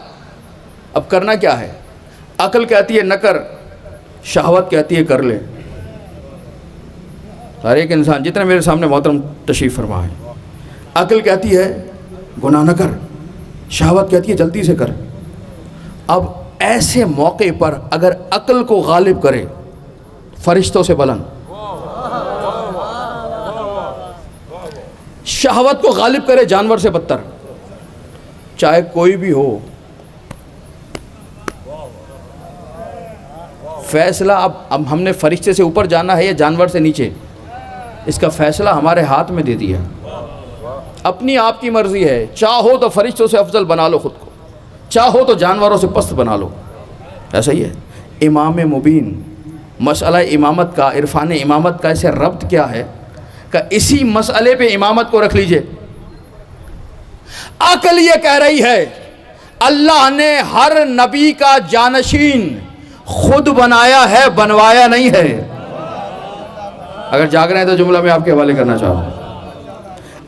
Speaker 2: اب کرنا کیا ہے؟ عقل کہتی ہے نہ کر، شہوت کہتی ہے کر لے. ہر ایک انسان جتنے میرے سامنے محترم تشریف فرما ہے، عقل کہتی ہے گناہ نہ کر، شہوت کہتی ہے جلدی سے کر. اب ایسے موقع پر اگر عقل کو غالب کرے فرشتوں سے بلند، شہوت کو غالب کرے جانور سے بدتر، چاہے کوئی بھی ہو. فیصلہ اب ہم نے فرشتے سے اوپر جانا ہے یا جانور سے نیچے، اس کا فیصلہ ہمارے ہاتھ میں دے دیا. اپنی آپ کی مرضی ہے، چاہو تو فرشتوں سے افضل بنا لو خود کو، چاہو تو جانوروں سے پست بنا لو. ایسا ہی ہے. امام مبین، مسئلہ امامت کا، عرفان امامت کا اسے ربط کیا ہے کہ اسی مسئلے پہ امامت کو رکھ لیجئے. عقل یہ کہہ رہی ہے اللہ نے ہر نبی کا جانشین خود بنایا ہے، بنوایا نہیں ہے. اگر جاگ رہے ہیں تو جملہ میں آپ کے حوالے کرنا چاہوں.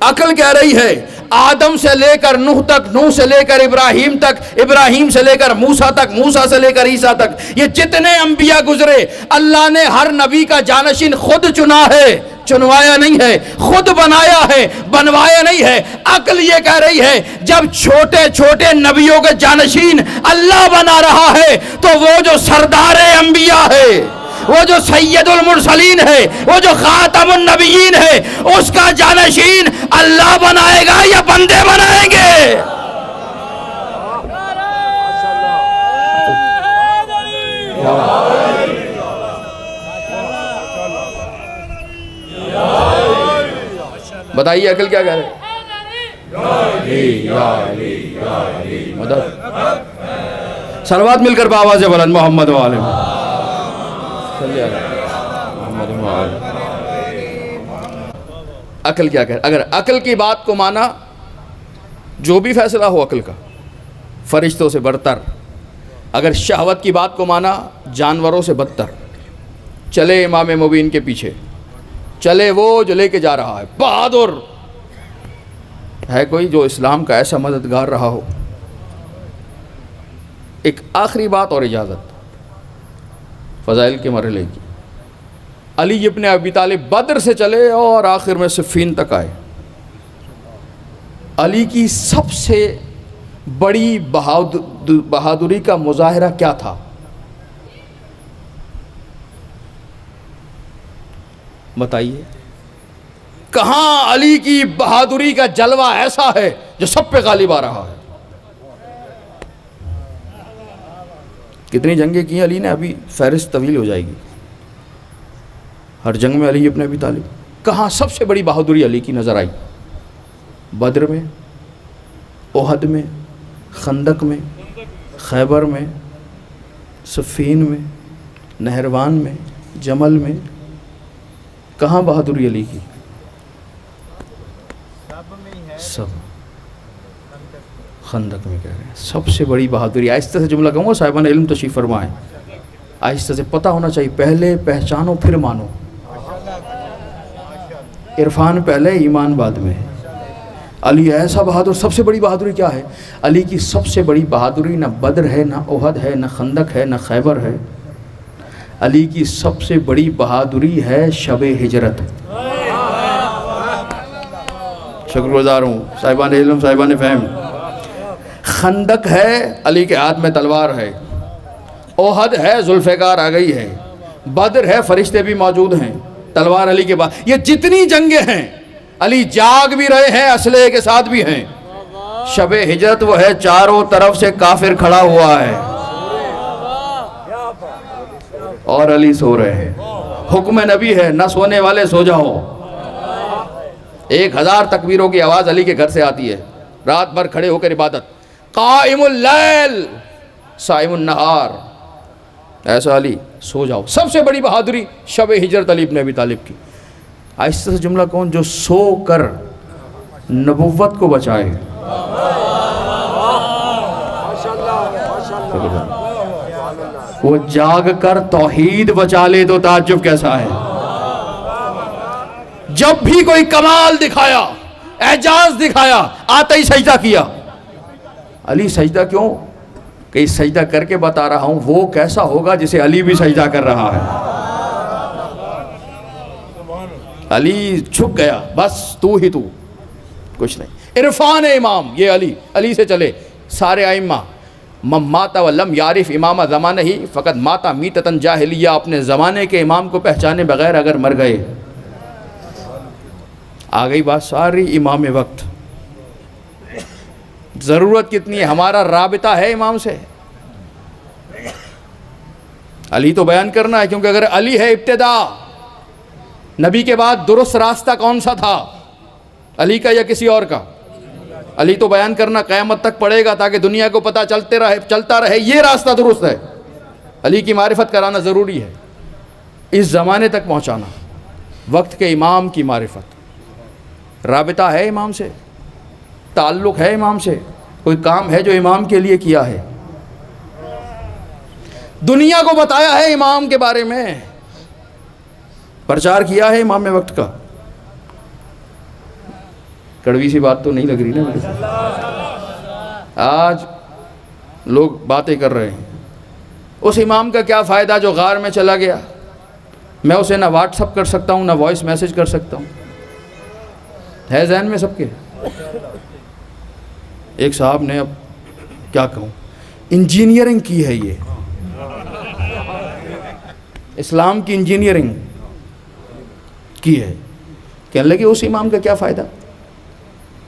Speaker 2: عقل کہہ رہی ہے آدم سے لے کر نوح تک، نوح سے لے کر ابراہیم تک، ابراہیم سے لے کر موسیٰ تک، موسیٰ سے لے کر عیسیٰ تک، یہ جتنے انبیاء گزرے اللہ نے ہر نبی کا جانشین خود چنا ہے، چنوایا نہیں ہے. خود بنایا ہے، بنوایا نہیں ہے. عقل یہ کہہ رہی ہے جب چھوٹے چھوٹے نبیوں کے جانشین اللہ بنا رہا ہے تو وہ جو سردار انبیاء ہے، وہ جو سید المرسلین ہے، وہ جو خاتم النبیین ہے، اس کا جانشین اللہ بنائے گا یا بندے بنائیں گے؟ بتائیے عقل کیا کہہ رہے مدد. صلوات مل کر بآواز بلند محمد وآلہ. عقل کیا کہہ؟ اگر عقل کی بات کو مانا، جو بھی فیصلہ ہو عقل کا، فرشتوں سے برتر. اگر شہوت کی بات کو مانا، جانوروں سے بدتر. چلے امام مبین کے پیچھے، چلے وہ جو لے کے جا رہا ہے. بہادر ہے کوئی جو اسلام کا ایسا مددگار رہا ہو؟ ایک آخری بات اور اجازت فضائل کے مرحلے کی. علی ابن ابی طالب بدر سے چلے اور آخر میں صفین تک آئے. علی کی سب سے بڑی بہادری کا مظاہرہ کیا تھا؟ بتائیے. کہاں علی کی بہادری کا جلوہ ایسا ہے جو سب پہ غالب آ رہا ہے؟ کتنی جنگیں کی علی نے؟ ابھی فہرست طویل ہو جائے گی. ہر جنگ میں علی ابن ابی طالب. کہاں سب سے بڑی بہادری علی کی نظر آئی؟ بدر میں، احد میں، خندق میں، خیبر میں، صفین میں، نہروان میں، جمل میں. کہاں بہادری علی کی؟ سب خندق میں کہہ رہے ہیں سب سے بڑی بہادری. آہستہ سے جملہ کہوں گا، صاحبان علم تشریف فرمائیں. آہستہ سے پتہ ہونا چاہیے، پہلے پہچانو پھر مانو. عرفان پہلے، ایمان بعد میں. علی ایسا بہادر. سب سے بڑی بہادری کیا ہے؟ علی کی سب سے بڑی بہادری نہ بدر ہے، نہ احد ہے، نہ خندق ہے، نہ خیبر ہے. علی کی سب سے بڑی بہادری ہے شب ہجرت. شکر گزار ہوں صاحبان علم، صاحبان فہم. خندق ہے، علی کے ہاتھ میں تلوار ہے. احد ہے، ذوالفقار آ گئی ہے. بدر ہے، فرشتے بھی موجود ہیں، تلوار علی کے بعد. یہ جتنی جنگیں ہیں علی جاگ بھی رہے ہیں، اسلحے کے ساتھ بھی ہیں. شب ہجرت وہ ہے، چاروں طرف سے کافر کھڑا ہوا ہے اور علی سو رہے ہیں. حکم نبی ہے، نہ سونے والے سو جاؤ. 1000 تکبیروں کی آواز علی کے گھر سے آتی ہے. رات بھر کھڑے ہو کر عبادت. قائم اللیل صائم النہار. ایسا علی، سو جاؤ. سب سے بڑی بہادری شب ہجرت علی ابن ابی طالب کی. آہستہ سے جملہ کون؟ جو سو کر نبوت کو بچائے. وہ جاگ کر توحید بچا لے تو تعجب کیسا ہے. جب بھی کوئی کمال دکھایا، اعجاز دکھایا، آتا ہی سجدہ کیا. علی سجدہ کیوں؟ کہ سجدہ کر کے بتا رہا ہوں وہ کیسا ہوگا جسے علی بھی سجدہ کر رہا ہے. علی جھک گیا، بس تو ہی تو، کچھ نہیں. عرفان امام یہ علی سے چلے. سارے ائمہ من مات ولم یعرف امام زمانہ ہی فقط ماتا میتتن جاہلیہ. اپنے زمانے کے امام کو پہچانے بغیر اگر مر گئے. آ گئی بات ساری امام وقت. ضرورت کتنی ہے؟ ہمارا رابطہ ہے امام سے. علی تو بیان کرنا ہے، کیونکہ اگر علی ہے ابتدا، نبی کے بعد درست راستہ کون سا تھا؟ علی کا یا کسی اور کا؟ علی تو بیان کرنا قیامت تک پڑے گا تاکہ دنیا کو پتہ چلتا رہے یہ راستہ درست ہے. علی کی معرفت کرانا ضروری ہے، اس زمانے تک پہنچانا. وقت کے امام کی معرفت. رابطہ ہے امام سے، تعلق ہے امام سے، کوئی کام ہے جو امام کے لیے کیا ہے، دنیا کو بتایا ہے امام کے بارے میں، پرچار کیا ہے امام وقت کا. کڑوی سی بات تو نہیں لگ رہی نا؟ آج لوگ باتیں کر رہے ہیں. اس امام کا کیا فائدہ جو غار میں چلا گیا؟ میں اسے نہ واٹس اپ کر سکتا ہوں، نہ وائس میسج کر سکتا ہوں. ہے ذہن میں سب کے؟ ایک صاحب نے، اب کیا کہوں، انجینئرنگ کی ہے. یہ اسلام کی انجینئرنگ کی ہے. کہنے لگے اس امام کا کیا فائدہ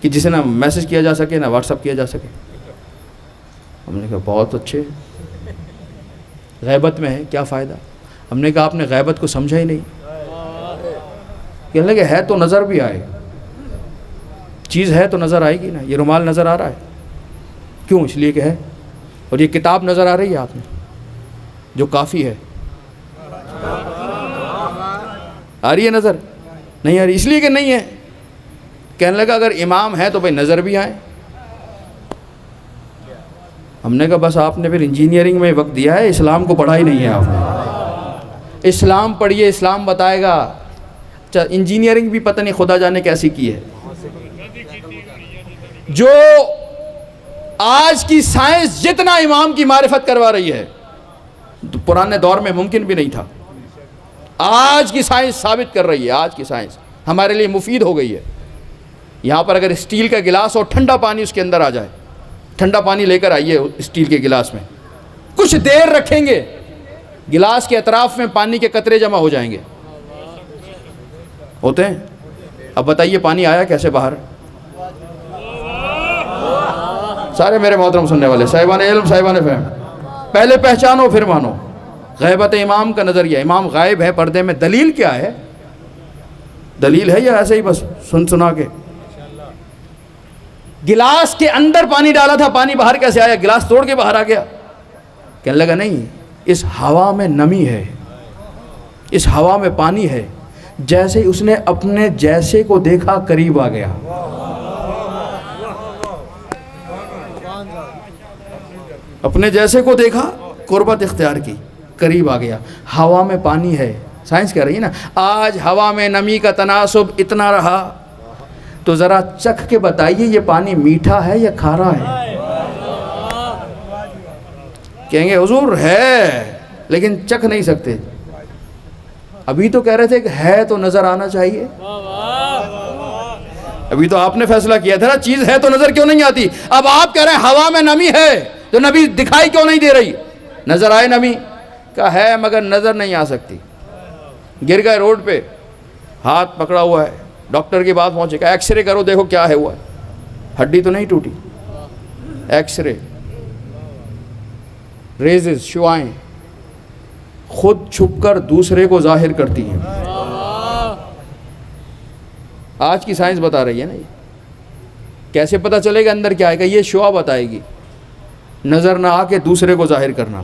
Speaker 2: کہ جسے نہ میسج کیا جا سکے، نہ واٹس اپ کیا جا سکے. ہم نے کہا بہت اچھے. غیبت میں ہے، کیا فائدہ؟ ہم نے کہا آپ نے غیبت کو سمجھا ہی نہیں. کہنے لگے ہے تو نظر بھی آئے. چیز ہے تو نظر آئے گی نا. یہ رومال نظر آ رہا ہے، کیوں؟ اس لیے کہ ہے. اور یہ کتاب نظر آ رہی ہے آپ نے جو کافی ہے. آ رہی ہے نظر؟ نہیں آ رہی، اس لیے کہ نہیں ہے. کہنے لگا اگر امام ہے تو بھائی نظر بھی آئے. ہم نے کہا بس آپ نے پھر انجینئرنگ میں وقت دیا ہے، اسلام کو پڑھا ہی نہیں ہے آپ نے. اسلام پڑھیے، اسلام بتائے گا. اچھا انجینئرنگ بھی پتہ نہیں خدا جانے کیسی کی ہے. جو آج کی سائنس جتنا امام کی معرفت کروا رہی ہے تو پرانے دور میں ممکن بھی نہیں تھا. آج کی سائنس ثابت کر رہی ہے، آج کی سائنس ہمارے لیے مفید ہو گئی ہے. یہاں پر اگر اسٹیل کا گلاس اور ٹھنڈا پانی اس کے اندر آ جائے، ٹھنڈا پانی لے کر آئیے اسٹیل کے گلاس میں، کچھ دیر رکھیں گے گلاس کے اطراف میں پانی کے قطرے جمع ہو جائیں گے. ہوتے ہیں؟ اب بتائیے پانی آیا کیسے باہر؟ سارے میرے محترم سننے والے، صاحبان علم، صاحبان فہم، پہلے پہچانو پھر مانو. غیبت امام کا نظریہ، امام غائب ہے پردے میں. دلیل کیا ہے؟ دلیل ہے یا ایسے ہی بس سن سنا کے؟ گلاس کے اندر پانی ڈالا تھا، پانی باہر کیسے آیا؟ گلاس توڑ کے باہر آ گیا. کہنے لگا نہیں، اس ہوا میں نمی ہے، اس ہوا میں پانی ہے. جیسے اس نے اپنے جیسے کو دیکھا قریب آ گیا. اپنے جیسے کو دیکھا، قربت اختیار کی، قریب آ گیا. ہوا میں پانی ہے. سائنس کہہ رہی ہے نا آج ہوا میں نمی کا تناسب اتنا رہا، تو ذرا چکھ کے بتائیے یہ پانی میٹھا ہے یا کھارا ہے؟ کہیں گے حضور ہے لیکن چکھ نہیں سکتے. ابھی تو کہہ رہے تھے کہ ہے تو نظر آنا چاہیے. ابھی تو آپ نے فیصلہ کیا تھا نا چیز ہے تو نظر کیوں نہیں آتی. اب آپ کہہ رہے ہیں ہوا میں نمی ہے تو نمی دکھائی کیوں نہیں دے رہی؟ نظر آئے نمی کا ہے مگر نظر نہیں آ سکتی. گر گئے روڈ پہ، ہاتھ پکڑا ہوا ہے، ڈاکٹر کے پاس پہنچے، کہا ایکس رے کرو دیکھو کیا ہے ہوا ہے. ہڈی تو نہیں ٹوٹی. ایکس رے، ریزز، شعائیں خود چھپ کر دوسرے کو ظاہر کرتی ہیں. آج کی سائنس بتا رہی ہے نا. یہ کیسے پتہ چلے گا اندر کیا ہے؟ کہ یہ شعا بتائے گی. نظر نہ آ کے دوسرے کو ظاہر کرنا.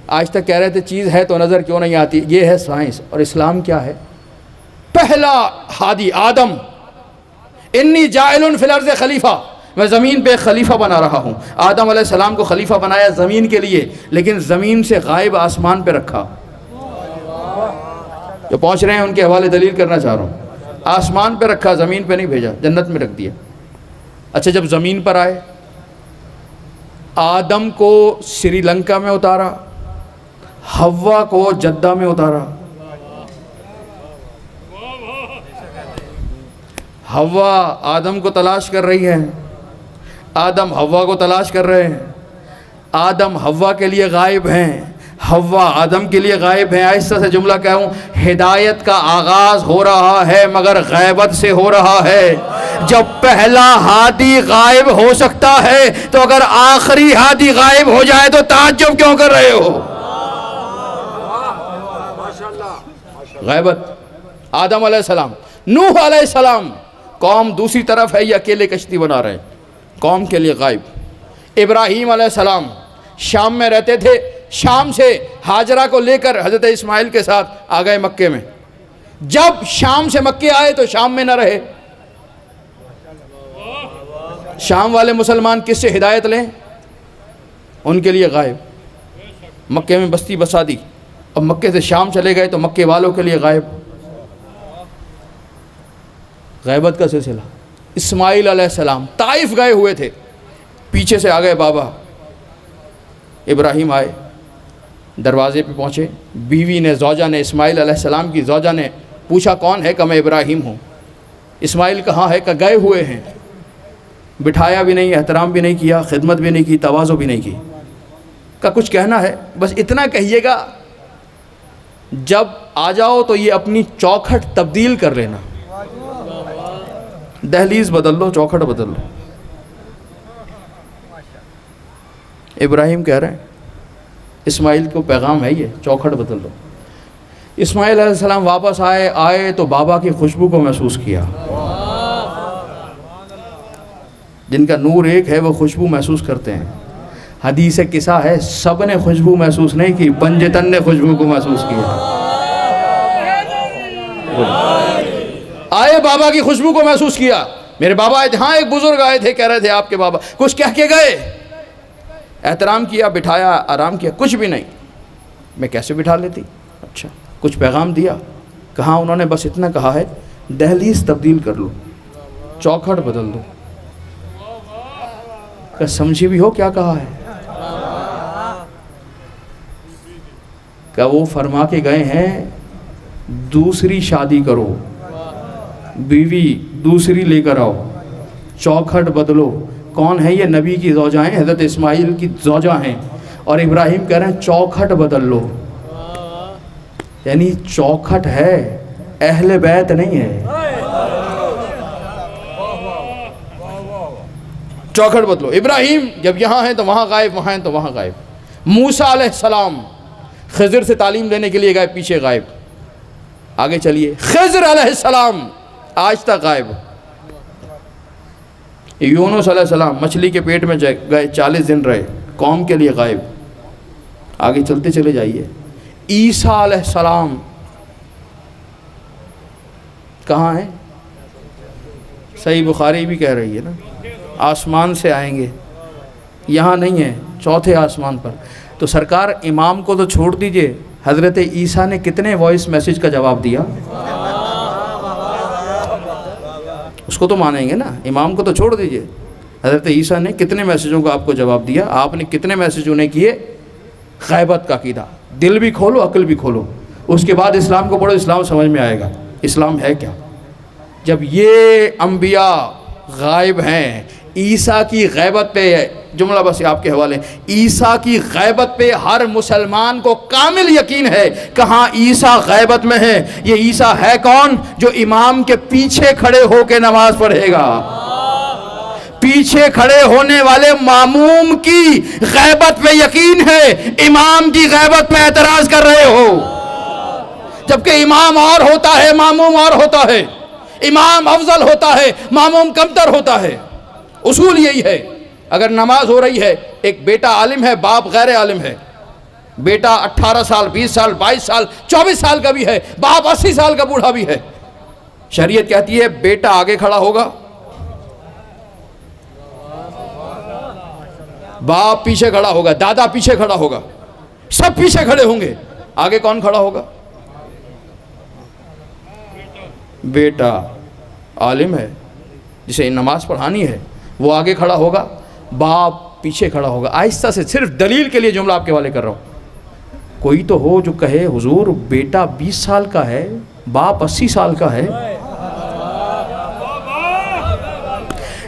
Speaker 2: آج تک کہہ رہے تھے چیز ہے تو نظر کیوں نہیں آتی. یہ ہے سائنس. اور اسلام کیا ہے؟ پہلا ہادی آدم، انی جاعل فی الارض خلیفہ، میں زمین پہ خلیفہ بنا رہا ہوں. آدم علیہ السلام کو خلیفہ بنایا زمین کے لیے، لیکن زمین سے غائب آسمان پہ رکھا. جو پہنچ رہے ہیں ان کے حوالے دلیل کرنا چاہ رہا ہوں. آسمان پہ رکھا، زمین پہ نہیں بھیجا، جنت میں رکھ دیا. اچھا جب زمین پر آئے، آدم کو سری لنکا میں اتارا، حوا کو جدہ میں اتارا. حوا آدم کو تلاش کر رہی ہے، آدم حوا کو تلاش کر رہے ہیں. آدم حوا کے لیے غائب ہیں، حوا آدم کے لیے غائب ہیں. آہستہ سے جملہ کہوں، ہدایت کا آغاز ہو رہا ہے مگر غیبت سے ہو رہا ہے. جب پہلا ہادی غائب ہو سکتا ہے تو اگر آخری ہادی غائب ہو جائے تو تعجب کیوں کر رہے ہو؟ غیبت. آدم علیہ السلام، نوح علیہ السلام، قوم دوسری طرف ہے، یہ اکیلے کشتی بنا رہے ہیں، قوم کے لیے غائب. ابراہیم علیہ السلام شام میں رہتے تھے، شام سے ہاجرہ کو لے کر حضرت اسماعیل کے ساتھ آ گئے مکے میں. جب شام سے مکے آئے تو شام میں نہ رہے. شام والے مسلمان کس سے ہدایت لیں؟ ان کے لیے غائب. مکے میں بستی بسا دی، اب مکے سے شام چلے گئے تو مکے والوں کے لیے غائب. غیبت کا سلسلہ. اسماعیل علیہ السلام طائف گئے ہوئے تھے، پیچھے سے آ گئے بابا. ابراہیم آئے، دروازے پہ پہنچے. بیوی نے، زوجہ نے، اسماعیل علیہ السلام کی زوجہ نے پوچھا کون ہے؟ کہ میں ابراہیم ہوں. اسماعیل کہاں ہے؟ کہ گئے ہوئے ہیں. بٹھایا بھی نہیں، احترام بھی نہیں کیا، خدمت بھی نہیں کی، تواضع بھی نہیں کی. کا کچھ کہنا ہے؟ بس اتنا کہیے گا جب آ جاؤ تو یہ اپنی چوکھٹ تبدیل کر لینا، دہلیز بدل لو، چوکھٹ بدل لو. ابراہیم کہہ رہے ہیں اسماعیل کو پیغام ہے یہ، چوکھٹ بدل لو. اسماعیل علیہ السلام واپس آئے تو بابا کی خوشبو کو محسوس کیا. جن کا نور ایک ہے وہ خوشبو محسوس کرتے ہیں. حدیث قصہ ہے سب نے خوشبو محسوس نہیں کی، پنجتن نے خوشبو کو محسوس کیا. آئے بابا کی خوشبو کو محسوس کیا. میرے بابا آئے تھے, ہاں ایک بزرگ آئے تھے, کہہ رہے تھے آپ کے بابا, کچھ کہہ کے گئے, احترام کیا, بٹھایا, آرام کیا, کچھ بھی نہیں. میں کیسے بٹھا لیتی؟ اچھا کچھ پیغام دیا؟ کہاں انہوں نے بس اتنا کہا ہے دہلیز تبدیل کر لو, چوکھٹ بدل دو. کہ سمجھی بھی ہو کیا کہا ہے؟ کہ وہ فرما کے گئے ہیں دوسری شادی کرو, بیوی دوسری لے کر آؤ, چوکھٹ بدلو. کون ہے یہ؟ نبی کی زوجہ ہیں, حضرت اسماعیل کی زوجہ ہیں, اور ابراہیم کہہ رہے ہیں چوکھٹ بدل لو. یعنی چوکھٹ ہے, اہل بیت نہیں ہے. چوکھٹ بدلو. ابراہیم جب یہاں ہیں تو وہاں غائب, وہاں ہیں تو وہاں غائب. موسیٰ علیہ السلام خضر سے تعلیم لینے کے لیے گئے, پیچھے غائب. آگے چلیے, خضر علیہ السلام آج تک غائب. یونس علیہ السلام مچھلی کے پیٹ میں گئے, 40 دن رہے, قوم کے لیے غائب. آگے چلتے چلے جائیے. عیسیٰ علیہ السلام کہاں ہیں؟ صحیح بخاری بھی کہہ رہی ہے نا, آسمان سے آئیں گے, یہاں نہیں ہے, چوتھے آسمان پر. تو سرکار امام کو تو چھوڑ دیجئے, حضرت عیسیٰ نے کتنے وائس میسیج کا جواب دیا؟ اس کو تو مانیں گے نا, امام کو تو چھوڑ دیجئے. حضرت عیسیٰ نے کتنے میسیجوں کا آپ کو جواب دیا, آپ نے کتنے میسیج انہیں کیے؟ غیبت کا عقیدہ. دل بھی کھولو, عقل بھی کھولو, اس کے بعد اسلام کو پڑھو, اسلام سمجھ میں آئے گا اسلام ہے کیا. جب یہ انبیاء غائب ہیں, عیسیٰ کی غیبت پہ, جملہ بس آپ کے حوالے, عیسیٰ کی غیبت پہ ہر مسلمان کو کامل یقین ہے. کہاں عیسیٰ غیبت میں ہے؟ یہ عیسیٰ ہے کون؟ جو امام کے پیچھے کھڑے ہو کے نماز پڑھے گا. پیچھے کھڑے ہونے والے ماموم کی غیبت پہ یقین ہے, امام کی غیبت پہ اعتراض کر رہے ہو. جبکہ امام اور ہوتا ہے, ماموم اور ہوتا ہے. امام افضل ہوتا ہے, ماموم کمتر ہوتا ہے. اصول یہی ہے. اگر نماز ہو رہی ہے, ایک بیٹا عالم ہے, باپ غیر عالم ہے. بیٹا 18 سال, 20 سال, 22 سال, 24 سال کا بھی ہے, باپ 80 سال کا بوڑھا بھی ہے. شریعت کہتی ہے بیٹا آگے کھڑا ہوگا, باپ پیچھے کھڑا ہوگا, دادا پیچھے کھڑا ہوگا, سب پیچھے کھڑے ہوں گے. آگے کون کھڑا ہوگا؟ بیٹا عالم ہے, جسے نماز پڑھانی ہے, وہ آگے کھڑا ہوگا, باپ پیچھے کھڑا ہوگا. آہستہ سے, صرف دلیل کے لیے جملہ آپ کے حوالے کر رہا ہوں. کوئی تو ہو جو کہے حضور بیٹا 20 سال کا ہے, باپ 80 سال کا ہے.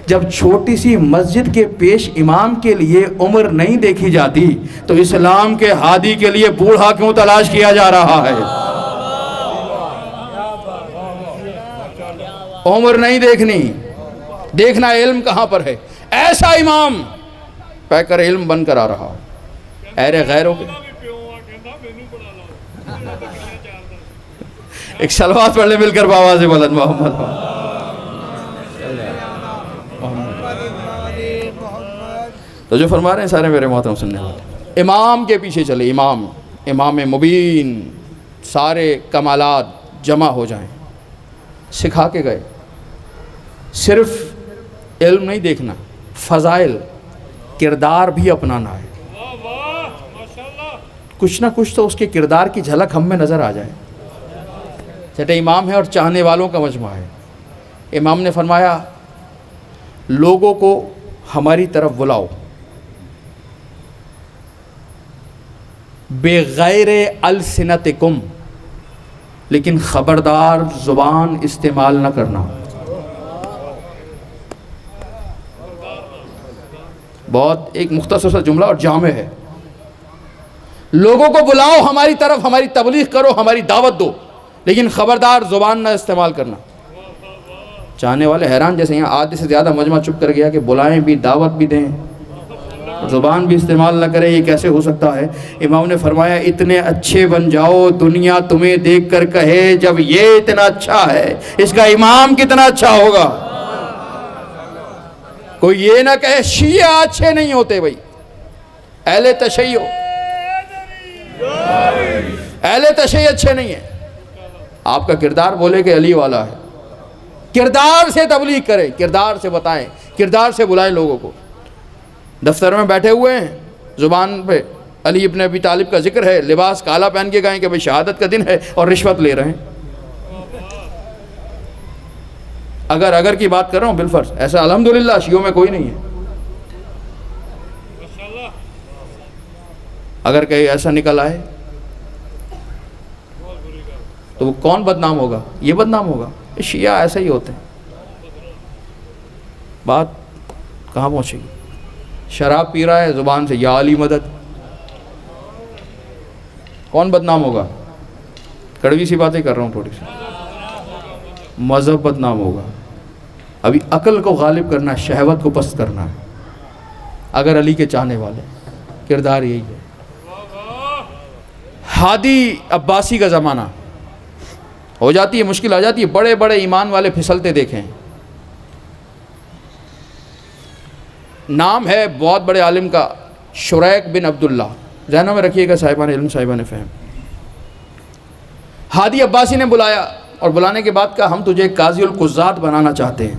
Speaker 2: جب چھوٹی سی مسجد کے پیش امام کے لیے عمر نہیں دیکھی جاتی تو اسلام کے ہادی کے لیے بوڑھا کیوں تلاش کیا جا رہا ہے؟ عمر نہیں دیکھنی, دیکھنا علم کہاں پر ہے. ایسا امام پہ کر علم بن کر آ رہا, اے غیروں کے. ایک صلوات پڑھ لے مل کر بآواز بلند, محمد. تو جو فرما رہے ہیں سارے میرے محترم سننے والے, امام کے پیچھے چلے. امام مبین, سارے کمالات جمع ہو جائیں. سکھا کے گئے. صرف علم نہیں دیکھنا, فضائل, کردار بھی اپنانا ہے. کچھ نہ کچھ تو اس کے کردار کی جھلک ہم میں نظر آ جائے. چھٹے امام ہے اور چاہنے والوں کا مجمع ہے. امام نے فرمایا لوگوں کو ہماری طرف بلاؤ, بغیر السنتکم, لیکن خبردار زبان استعمال نہ کرنا. بہت ایک مختصر سا جملہ اور جامع ہے. لوگوں کو بلاؤ ہماری طرف, ہماری تبلیغ کرو, ہماری دعوت دو, لیکن خبردار زبان نہ استعمال کرنا. چاہنے والے حیران, جیسے یہاں آدھے سے زیادہ مجمع چپ کر گیا کہ بلائیں بھی, دعوت بھی دیں, زبان بھی استعمال نہ کریں, یہ کیسے ہو سکتا ہے؟ امام نے فرمایا اتنے اچھے بن جاؤ دنیا تمہیں دیکھ کر کہے جب یہ اتنا اچھا ہے اس کا امام کتنا اچھا ہوگا. کوئی یہ نہ کہے شیعہ اچھے نہیں ہوتے. بھائی اہل تشیع اچھے نہیں ہیں, آپ کا کردار بولے کہ علی والا ہے. کردار سے تبلیغ کریں, کردار سے بتائیں, کردار سے بلائیں لوگوں کو. دفتر میں بیٹھے ہوئے ہیں, زبان پہ علی ابن ابی طالب کا ذکر ہے, لباس کالا پہن کے گئے کہ بھئی شہادت کا دن ہے, اور رشوت لے رہے ہیں. اگر کی بات کر رہا ہوں بالفرض, ایسا الحمدللہ شیعوں میں کوئی نہیں ہے. اگر کہیں ایسا نکل آئے تو وہ کون بدنام ہوگا؟ یہ بدنام ہوگا. شیعہ ایسے ہی ہوتے ہیں. بات کہاں پہنچے گی؟ شراب پی رہا ہے, زبان سے یا علی مدد, کون بدنام ہوگا؟ کڑوی سی باتیں کر رہا ہوں تھوڑی سی. مذہب بدنام ہوگا. ابھی عقل کو غالب کرنا ہے, شہوت کو پست کرنا ہے. اگر علی کے چاہنے والے, کردار یہی ہے. ہادی عباسی کا زمانہ ہو جاتی ہے, مشکل آ جاتی ہے, بڑے بڑے ایمان والے پھسلتے دیکھیں. نام ہے بہت بڑے عالم کا, شریک بن عبداللہ, ذہنوں میں رکھیے گا صاحبان علم, صاحبان فہم. ہادی عباسی نے بلایا, اور بلانے کے بعد کہا ہم تجھے قاضی القضات بنانا چاہتے ہیں.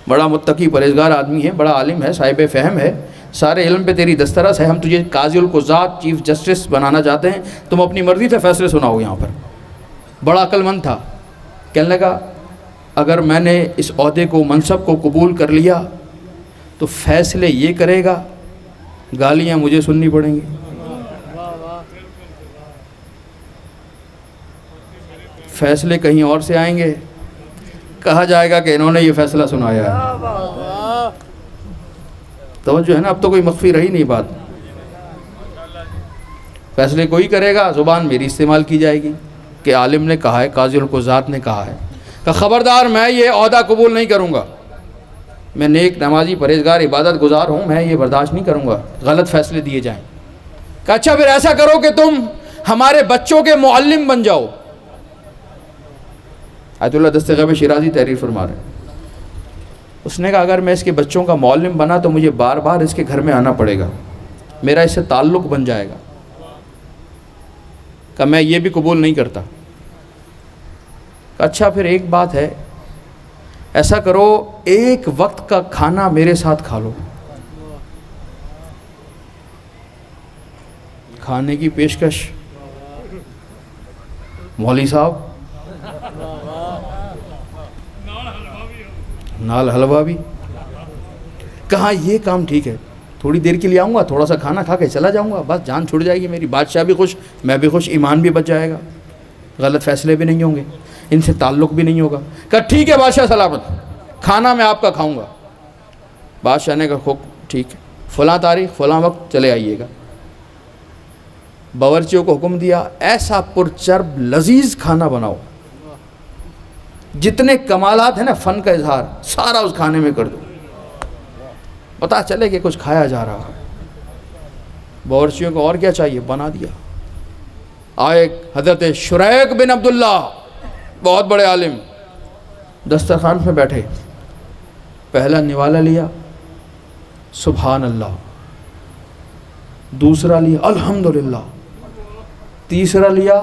Speaker 2: بڑا متقی پرہیزگار آدمی ہے, بڑا عالم ہے, صاحب فہم ہے, سارے علم پہ تیری دسترس ہے, ہم تجھے قاضی القضات, چیف جسٹس بنانا چاہتے ہیں, تم اپنی مرضی سے فیصلے سناؤ یہاں پر. بڑا عقل مند تھا, کہنے لگا اگر میں نے اس عہدے کو, منصب کو قبول کر لیا تو فیصلے یہ کرے گا, گالیاں مجھے سننی پڑیں گی. فیصلے کہیں اور سے آئیں گے, کہا جائے گا کہ انہوں نے یہ فیصلہ سنایا ہے. توجہ ہے نا, اب تو کوئی مخفی رہی نہیں بات. فیصلے کوئی کرے گا, زبان میری استعمال کی جائے گی کہ عالم نے کہا ہے, قاضی القضات نے کہا ہے. کہ خبردار میں یہ عہدہ قبول نہیں کروں گا, میں نیک نمازی پرہیزگار عبادت گزار ہوں, میں یہ برداشت نہیں کروں گا غلط فیصلے دیے جائیں. کہ اچھا پھر ایسا کرو کہ تم ہمارے بچوں کے معلم بن جاؤ. آیت اللہ دست غیب شیرازی تحریر فرما رہے ہیں. اس نے کہا اگر میں اس کے بچوں کا معلم بنا تو مجھے بار بار اس کے گھر میں آنا پڑے گا, میرا اس سے تعلق بن جائے گا. کہ میں یہ بھی قبول نہیں کرتا. کہ اچھا پھر ایک بات ہے, ایسا کرو ایک وقت کا کھانا میرے ساتھ کھا لو. کھانے کی پیشکش, مولوی صاحب نال حلوہ بھی. کہا یہ کام ٹھیک ہے, تھوڑی دیر کے لیے آؤں گا, تھوڑا سا کھانا کھا کے چلا جاؤں گا, بس جان چھوڑ جائے گی میری, بادشاہ بھی خوش, میں بھی خوش, ایمان بھی بچ جائے گا, غلط فیصلے بھی نہیں ہوں گے, ان سے تعلق بھی نہیں ہوگا. کہا ٹھیک ہے بادشاہ سلامت, کھانا میں آپ کا کھاؤں گا. بادشاہ نے کہا خوب ٹھیک ہے, فلاں تاریخ فلاں وقت چلے آئیے گا. باورچیوں کو حکم دیا ایسا پرچرب لذیذ کھانا بناؤ, جتنے کمالات ہیں نا فن کا اظہار, سارا اس کھانے میں کر دو, پتہ چلے کہ کچھ کھایا جا رہا ہے. باورچیوں کو اور کیا چاہیے, بنا دیا. آئے حضرت شریک بن عبداللہ, بہت بڑے عالم, دسترخوان پہ بیٹھے. پہلا نوالا لیا, سبحان اللہ. دوسرا لیا الحمدللہ. تیسرا لیا,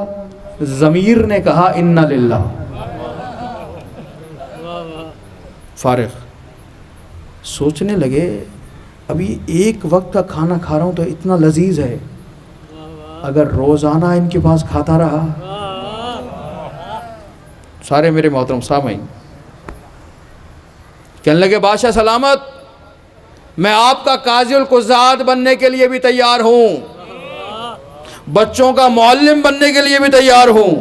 Speaker 2: ضمیر نے کہا انا للہ. فارغ. سوچنے لگے ابھی ایک وقت کا کھانا کھا رہا ہوں تو اتنا لذیذ ہے, اگر روزانہ ان کے پاس کھاتا رہا. سارے میرے محترم سامعین کہنے لگے بادشاہ سلامت, میں آپ کا قاضی القضات بننے کے لیے بھی تیار ہوں, بچوں کا معلم بننے کے لیے بھی تیار ہوں.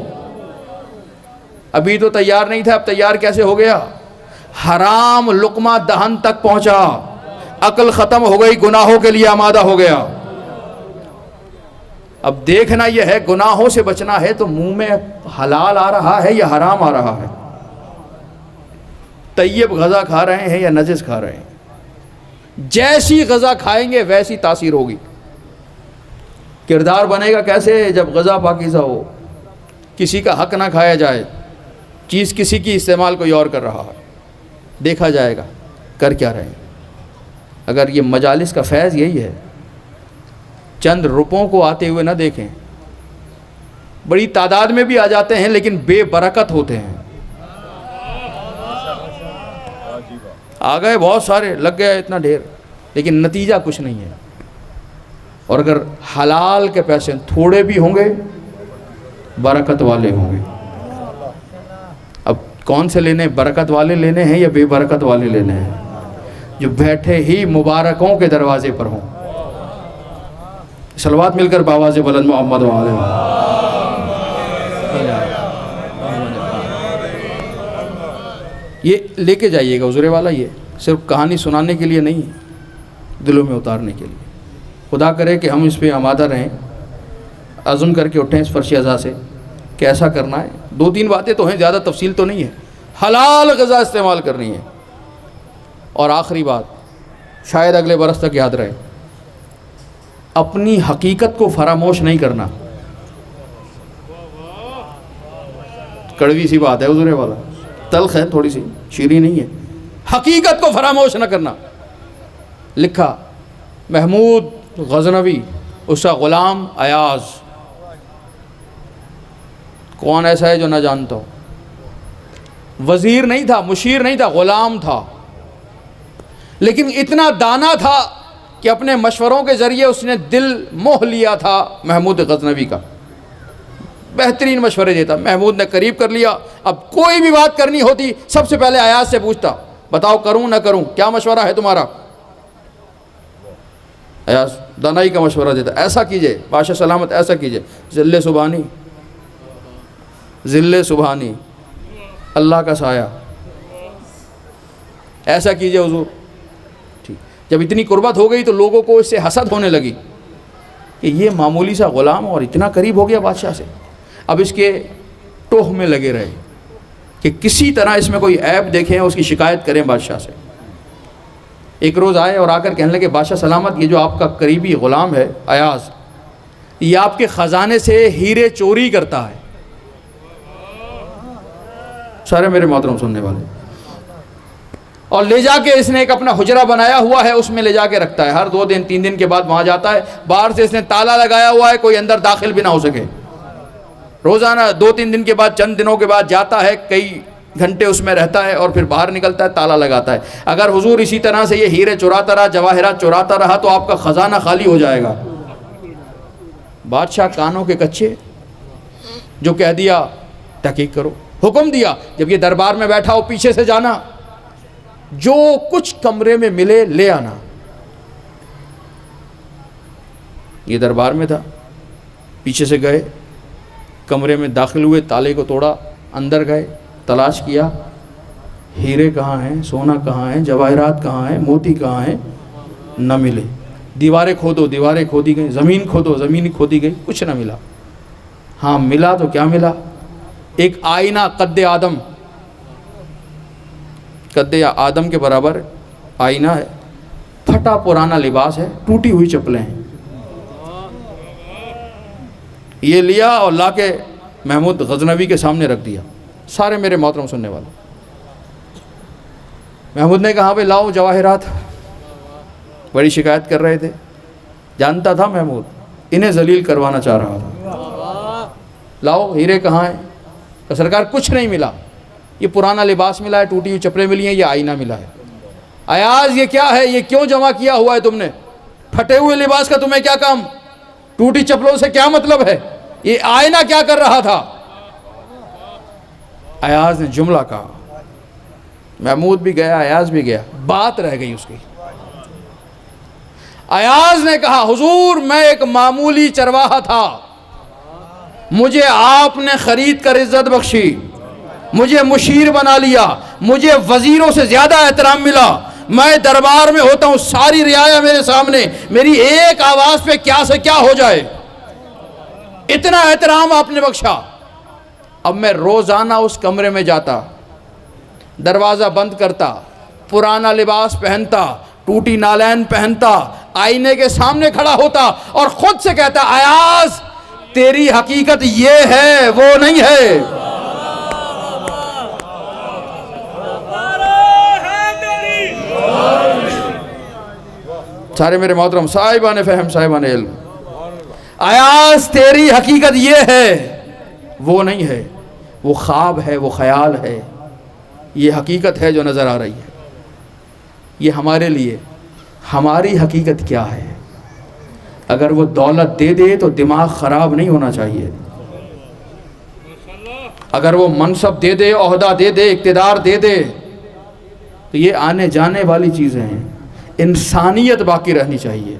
Speaker 2: ابھی تو تیار نہیں تھا, اب تیار کیسے ہو گیا؟ حرام لقمہ دہن تک پہنچا, عقل ختم ہو گئی, گناہوں کے لیے آمادہ ہو گیا. اب دیکھنا یہ ہے, گناہوں سے بچنا ہے تو منہ میں حلال آ رہا ہے یا حرام آ رہا ہے, طیب غذا کھا رہے ہیں یا نجس کھا رہے ہیں. جیسی غذا کھائیں گے ویسی تاثیر ہوگی. کردار بنے گا کیسے؟ جب غذا پاکیزہ ہو, کسی کا حق نہ کھایا جائے, چیز کسی کی استعمال کوئی اور کر رہا ہے, دیکھا جائے گا کر کیا رہے ہیں. اگر یہ مجالس کا فیض یہی ہے, چند روپوں کو آتے ہوئے نہ دیکھیں, بڑی تعداد میں بھی آ جاتے ہیں لیکن بے برکت ہوتے ہیں. آ گئے بہت سارے، لگ گیا اتنا ڈھیر، لیکن نتیجہ کچھ نہیں ہے. اور اگر حلال کے پیسے تھوڑے بھی ہوں گے برکت والے ہوں گے. اب کون سے لینے، برکت والے لینے ہیں یا بے برکت والے لینے ہیں؟ جو بیٹھے ہی مبارکوں کے دروازے پر ہوں. صلوات مل کر باواز بلند محمد وعلہ یہ لے کے جائیے گا حضور والا. یہ صرف کہانی سنانے کے لیے نہیں ہے، دلوں میں اتارنے کے لیے. خدا کرے کہ ہم اس پہ آمادہ رہیں، عزم کر کے اٹھیں اس فرش اعضاء سے کہ ایسا کرنا ہے. 2-3 باتیں تو ہیں، زیادہ تفصیل تو نہیں ہے. حلال غذا استعمال کرنی ہے. اور آخری بات شاید اگلے برس تک یاد رہے، اپنی حقیقت کو فراموش نہیں کرنا. کڑوی سی بات ہے حضور والا، تلخ ہے تھوڑی سی، شیریں نہیں ہے. حقیقت کو فراموش نہ کرنا. لکھا محمود غزنوی، اس کا غلام ایاز. کون ایسا ہے جو نہ جانتا ہو؟ وزیر نہیں تھا، مشیر نہیں تھا، غلام تھا، لیکن اتنا دانا تھا کہ اپنے مشوروں کے ذریعے اس نے دل موہ لیا تھا محمود غزنوی کا. بہترین مشورے دیتا. محمود نے قریب کر لیا. اب کوئی بھی بات کرنی ہوتی سب سے پہلے ایاز سے پوچھتا، بتاؤ کروں نہ کروں، کیا مشورہ ہے تمہارا؟ ایاز دانائی کا مشورہ دیتا، ایسا کیجئے بادشاہ سلامت، ایسا کیجئے. ذل سبحانی، ذل سبحانی، اللہ کا سایہ، ایسا کیجئے حضور. ٹھیک. جب اتنی قربت ہو گئی تو لوگوں کو اس سے حسد ہونے لگی کہ یہ معمولی سا غلام اور اتنا قریب ہو گیا بادشاہ سے. اب اس کے ٹوہ میں لگے رہے کہ کسی طرح اس میں کوئی عیب دیکھیں، اس کی شکایت کریں بادشاہ سے. ایک روز آئے اور آ کر کہنے لگے بادشاہ سلامت، یہ جو آپ کا قریبی غلام ہے ایاز، یہ آپ کے خزانے سے ہیرے چوری کرتا ہے. سارے میرے محترم سننے والے، اور لے جا کے اس نے ایک اپنا حجرہ بنایا ہوا ہے، اس میں لے جا کے رکھتا ہے. ہر 2 دن 3 دن کے بعد وہاں جاتا ہے. باہر سے اس نے تالا لگایا ہوا ہے، کوئی اندر داخل بھی نہ ہو سکے. روزانہ 2-3 دن کے بعد، چند دنوں کے بعد جاتا ہے، کئی گھنٹے اس میں رہتا ہے اور پھر باہر نکلتا ہے، تالا لگاتا ہے. اگر حضور اسی طرح سے یہ ہیرے چراتا رہا، جواہرات چراتا رہا تو آپ کا خزانہ خالی ہو جائے گا. بادشاہ کانوں کے کچے، جو کہہ دیا تحقیق کرو. حکم دیا جب یہ دربار میں بیٹھا ہو پیچھے سے جانا، جو کچھ کمرے میں ملے لے آنا. یہ دربار میں تھا، پیچھے سے گئے، کمرے میں داخل ہوئے، تالے کو توڑا، اندر گئے، تلاش کیا، ہیرے کہاں ہیں، سونا کہاں ہے، جواہرات کہاں ہیں، موتی کہاں ہیں، نہ ملے. دیواریں کھودو، دیواریں کھودی گئی، زمین کھودو، زمین کھودی گئی، کچھ نہ ملا. ہاں ملا تو کیا ملا؟ ایک آئینہ قد آدم، قد آدم کے برابر آئینہ ہے، پھٹا پرانا لباس ہے، ٹوٹی ہوئی چپلیں ہیں. یہ لیا اور لا کے محمود غزنوی کے سامنے رکھ دیا. سارے میرے محترم سننے والے، محمود نے کہا بھائی لاؤ جواہرات. بڑی شکایت کر رہے تھے، جانتا تھا محمود انہیں ذلیل کروانا چاہ رہا تھا. لاؤ ہیرے کہاں ہیں؟ کہ سرکار کچھ نہیں ملا، یہ پرانا لباس ملا ہے، ٹوٹی ہوئی چپلیں ملی ہیں، یہ آئینہ ملا ہے. ایاز یہ کیا ہے؟ یہ کیوں جمع کیا ہوا ہے تم نے؟ پھٹے ہوئے لباس کا تمہیں کیا کام؟ ٹوٹی چپلوں سے کیا مطلب ہے؟ یہ آئینہ کیا کر رہا تھا؟ ایاز نے جملہ کہا. محمود بھی گیا، ایاز بھی گیا، بات رہ گئی اس کی. ایاز نے کہا حضور میں ایک معمولی چرواہا تھا، مجھے آپ نے خرید کر عزت بخشی، مجھے مشیر بنا لیا، مجھے وزیروں سے زیادہ احترام ملا. میں دربار میں ہوتا ہوں، ساری رعایا میرے سامنے، میری ایک آواز پہ کیا سے کیا ہو جائے، اتنا احترام آپ نے بخشا. اب میں روزانہ اس کمرے میں جاتا، دروازہ بند کرتا، پرانا لباس پہنتا، ٹوٹی نالین پہنتا، آئینے کے سامنے کھڑا ہوتا اور خود سے کہتا ایاز تیری حقیقت یہ ہے وہ نہیں ہے. سارے میرے محترم صاحبان فہم، صاحبان علم، ایاز تیری حقیقت یہ ہے وہ نہیں ہے، وہ خواب ہے، وہ خیال ہے، یہ حقیقت ہے جو نظر آ رہی ہے۔ یہ ہمارے لیے ہماری حقیقت کیا ہے؟ اگر وہ دولت دے دے تو دماغ خراب نہیں ہونا چاہیے، اگر وہ منصب دے دے، عہدہ دے دے، اقتدار دے دے تو یہ آنے جانے والی چیزیں ہیں، انسانیت باقی رہنی چاہیے۔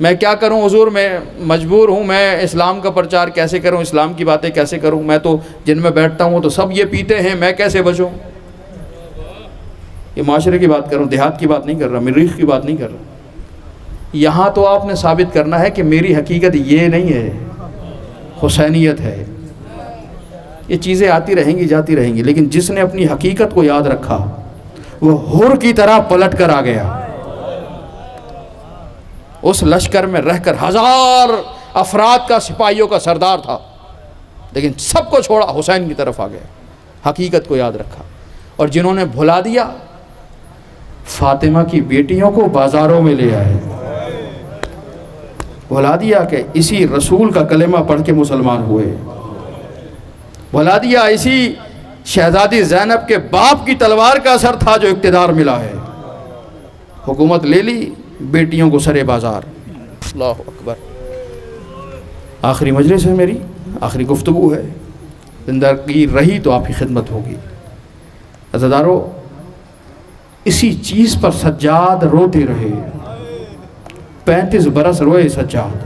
Speaker 2: میں کیا کروں حضور، میں مجبور ہوں، میں اسلام کا پرچار کیسے کروں، اسلام کی باتیں کیسے کروں، میں تو جن میں بیٹھتا ہوں تو سب یہ پیتے ہیں، میں کیسے بچوں؟ یہ معاشرے کی بات کروں، دیہات کی بات نہیں کر رہا، مریخ کی بات نہیں کر رہا۔ یہاں تو آپ نے ثابت کرنا ہے کہ میری حقیقت یہ نہیں ہے، حسینیت ہے۔ یہ چیزیں آتی رہیں گی، جاتی رہیں گی، لیکن جس نے اپنی حقیقت کو یاد رکھا وہ حر کی طرح پلٹ کر آ گیا۔ اس لشکر میں رہ کر 1000 افراد کا سپاہیوں کا سردار تھا، لیکن سب کو چھوڑا، حسین کی طرف آ گیا، حقیقت کو یاد رکھا۔ اور جنہوں نے بھلا دیا، فاطمہ کی بیٹیوں کو بازاروں میں لے آئے، بھلا دیا کہ اسی رسول کا کلمہ پڑھ کے مسلمان ہوئے، بھلا دیا اسی شہزادی زینب کے باپ کی تلوار کا اثر تھا جو اقتدار ملا ہے۔ حکومت لے لی، بیٹیوں کو سرے بازار۔ اللہ اکبر۔ آخری مجلس ہے میری، آخری گفتگو ہے، زندگی رہی تو آپ کی خدمت ہوگی۔ عزیزارو، اسی چیز پر سجاد روتے رہے، 35 برس روئے سجاد۔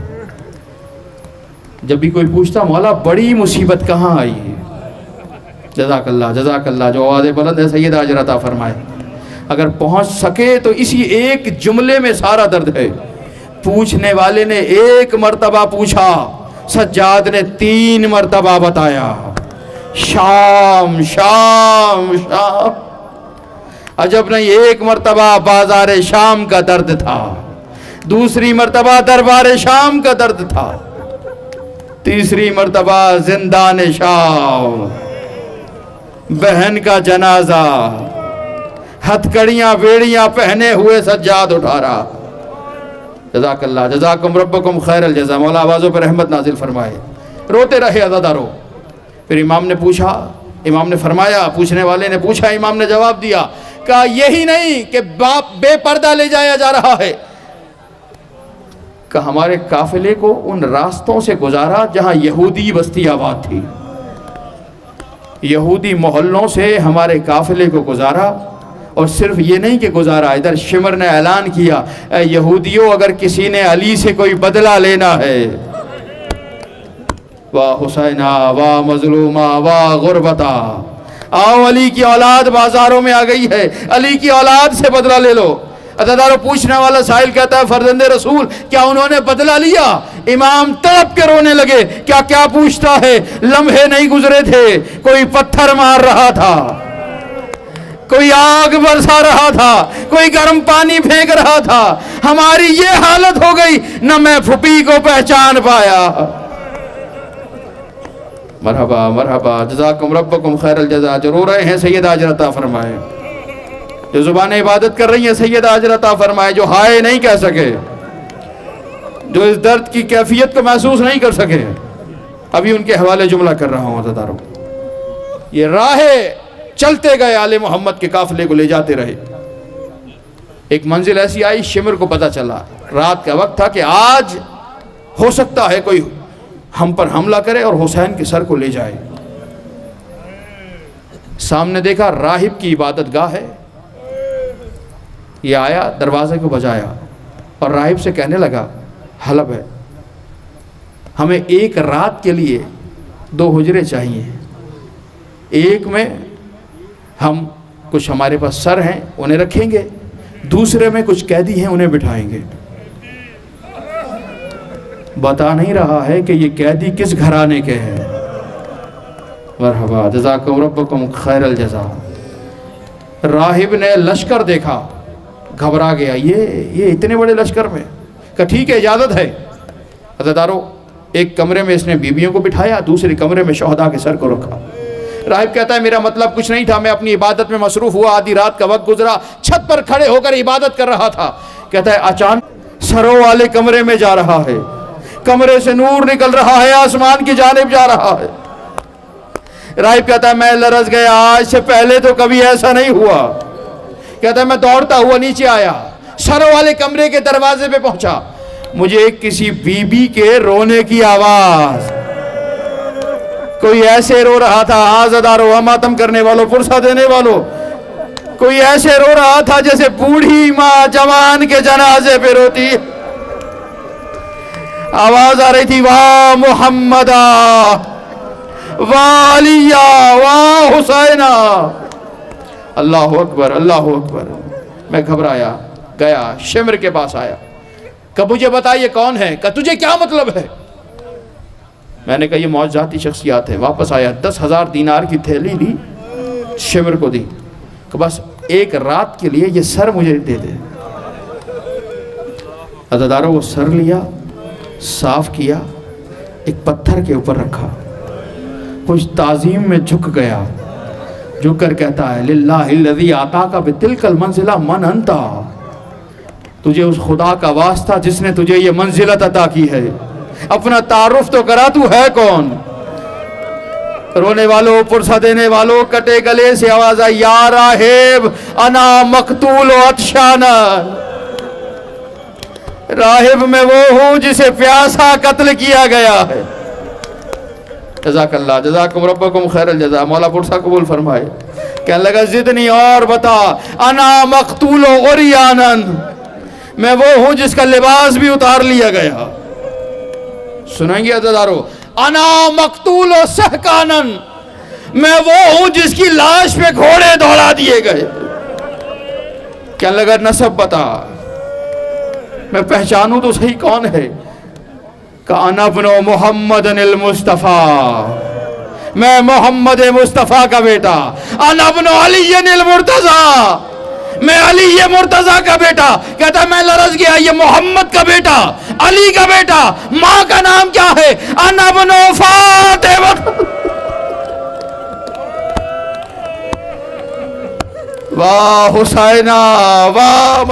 Speaker 2: جب بھی کوئی پوچھتا مولا بڑی مصیبت کہاں آئی ہے، جزاک اللہ جزاک اللہ، جو آواز بلند ہے سید اجر عطا فرمائے۔ اگر پہنچ سکے تو اسی ایک جملے میں سارا درد ہے۔ پوچھنے والے نے ایک مرتبہ پوچھا، سجاد نے 3 مرتبہ بتایا، شام شام شام۔ عجب نہیں، ایک مرتبہ بازار شام کا درد تھا، دوسری مرتبہ دربار شام کا درد تھا، تیسری مرتبہ زندان شام، بہن کا جنازہ، ہتھکڑیاں بیڑیاں پہنے ہوئے سجاد اٹھا رہا۔ جزاک اللہ جزاکم ربکم خیر الجزا، مولا آوازوں پر رحمت نازل فرمائے۔ روتے رہے عزادارو۔ پھر امام نے پوچھا، امام نے فرمایا، پوچھنے والے نے پوچھا، امام نے جواب دیا، کہا یہی نہیں کہ باپ بے پردہ لے جایا جا رہا ہے، کہ ہمارے قافلے کو ان راستوں سے گزارا جہاں یہودی بستی آباد تھی، یہودی محلوں سے ہمارے قافلے کو گزارا۔ اور صرف یہ نہیں کہ گزارا، ادھر شمر نے اعلان کیا، اے یہودیوں اگر کسی نے علی سے کوئی بدلہ لینا ہے، واہ حسینہ واہ مظلومہ واہ غربتہ، آؤ علی کی اولاد بازاروں میں آ گئی ہے، علی کی اولاد سے بدلہ لے لو۔ عزیزارو، پوچھنے والا سائل کہتا ہے فرزند رسول کیا انہوں نے بدلہ لیا؟ امام تڑپ کے رونے لگے، کیا کیا پوچھتا ہے، لمحے نہیں گزرے تھے، کوئی پتھر مار رہا تھا، کوئی آگ برسا رہا تھا، کوئی گرم پانی پھینک رہا تھا، ہماری یہ حالت ہو گئی، نہ میں پھوپھی کو پہچان پایا۔ مرحبا مرحبا، جزاکم ربکم خیر الجزا۔ جو رو رہے ہیں سید اجر عطا فرمائے، جو زبانیں عبادت کر رہی ہیں سید اجر عطا فرمائے، جو ہائے نہیں کہہ سکے، جو اس درد کی کیفیت کو محسوس نہیں کر سکے، ابھی ان کے حوالے جملہ کر رہا ہوں عزیزارو۔ یہ راہیں چلتے گئے، آل محمد کے قافلے کو لے جاتے رہے۔ ایک منزل ایسی آئی، شمر کو پتہ چلا، رات کا وقت تھا، کہ آج ہو سکتا ہے کوئی ہم پر حملہ کرے اور حسین کے سر کو لے جائے۔ سامنے دیکھا راہب کی عبادت گاہ ہے، یہ آیا، دروازے کو بجایا اور راہب سے کہنے لگا، حلب ہے، ہمیں ایک رات کے لیے 2 حجرے چاہیے، ایک میں ہم کچھ ہمارے پاس سر ہیں انہیں رکھیں گے، دوسرے میں کچھ قیدی ہیں انہیں بٹھائیں گے۔ بتا نہیں رہا ہے کہ یہ قیدی کس گھرانے کے ہیں۔ مرحبا جزاکم ربکم خیر الجزا۔ راہب نے لشکر دیکھا، گھبرا گیا، یہ اتنے بڑے لشکر میں، کہ ٹھیک ہے اجازت ہے۔ عزیزارو، ایک کمرے میں اس نے بیویوں کو بٹھایا، دوسرے کمرے میں شہداء کے سر کو رکھا۔ راہب کہتا ہے میرا مطلب کچھ نہیں تھا، میں اپنی عبادت میں مصروف ہوا، آدھی رات کا وقت گزرا، چھت پر کھڑے ہو کر عبادت کر رہا تھا۔ کہتا ہے اچانک سروں والے کمرے میں جا رہا ہے، کمرے سے نور نکل رہا ہے، آسمان کی جانب جا رہا ہے۔ راہب کہتا ہے میں لرز گیا، آج سے پہلے تو کبھی ایسا نہیں ہوا۔ کہتا ہے میں دوڑتا ہوا نیچے آیا، سر والے کمرے کے دروازے پہ پہنچا، مجھے کسی بی بی کے رونے کی آواز، کوئی ایسے رو رہا تھا، عازدارو، ماتم کرنے والوں، پرسہ دینے والوں، کوئی ایسے رو رہا تھا جیسے بوڑھی ماں جوان کے جنازے پہ روتی۔ آواز آ رہی تھی، واہ محمدہ، واہ علیہ، واہ حسینہ۔ اللہ اکبر، اللہ اکبر۔ میں گھبرایا، گیا شمر کے پاس آیا، کہ مجھے بتائیے کون ہے، کہ تجھے کیا مطلب ہے؟ میں نے کہا یہ معجزاتی شخصیات ہے۔ واپس آیا، 10,000 دینار کی تھیلی لی، شمر کو دی، کہ بس ایک رات کے لیے یہ سر مجھے دے دے۔ عزاداروں، وہ سر لیا، صاف کیا، ایک پتھر کے اوپر رکھا، کچھ تعظیم میں جھک گیا، جھک کر کہتا ہے للہ الذی آتاک بتلک المنزلہ من انتا، تجھے اس خدا کا واسطہ جس نے تجھے یہ منزلت عطا کی ہے، اپنا تعارف تو کرا، تو ہے کون؟ رونے والوں، پرسہ دینے والوں، کٹے گلے سے آواز آئی، یا راہب انا مقتول و عطشانا، راہب میں وہ ہوں جسے پیاسا قتل کیا گیا ہے۔ جزاک اللہ، جزاکم ربکم خیر الجزا۔ مولا پرسہ قبول فرمائے۔ کہنے لگا زدنی اور بتا، انا مقتول و عریانا، میں وہ ہوں جس کا لباس بھی اتار لیا گیا۔ سنیں گے عزادارو، انا مقتول و سہکانا، میں وہ ہوں جس کی لاش پہ گھوڑے دوڑا دیے گئے۔ کہنے لگا نسب بتا، میں پہچانوں تو صحیح کون ہے؟ کہ انا ابن محمد المصطفیٰ، میں محمد مصطفیٰ کا بیٹا، انا ابن علی المرتضیٰ، میں علی مرتضیٰ کا بیٹا۔ کہتا میں لرز گیا، یہ محمد کا بیٹا، علی کا بیٹا، ماں کا نام کیا ہے؟ انا ابن فاطمہ۔ واہ حسینہ، واہ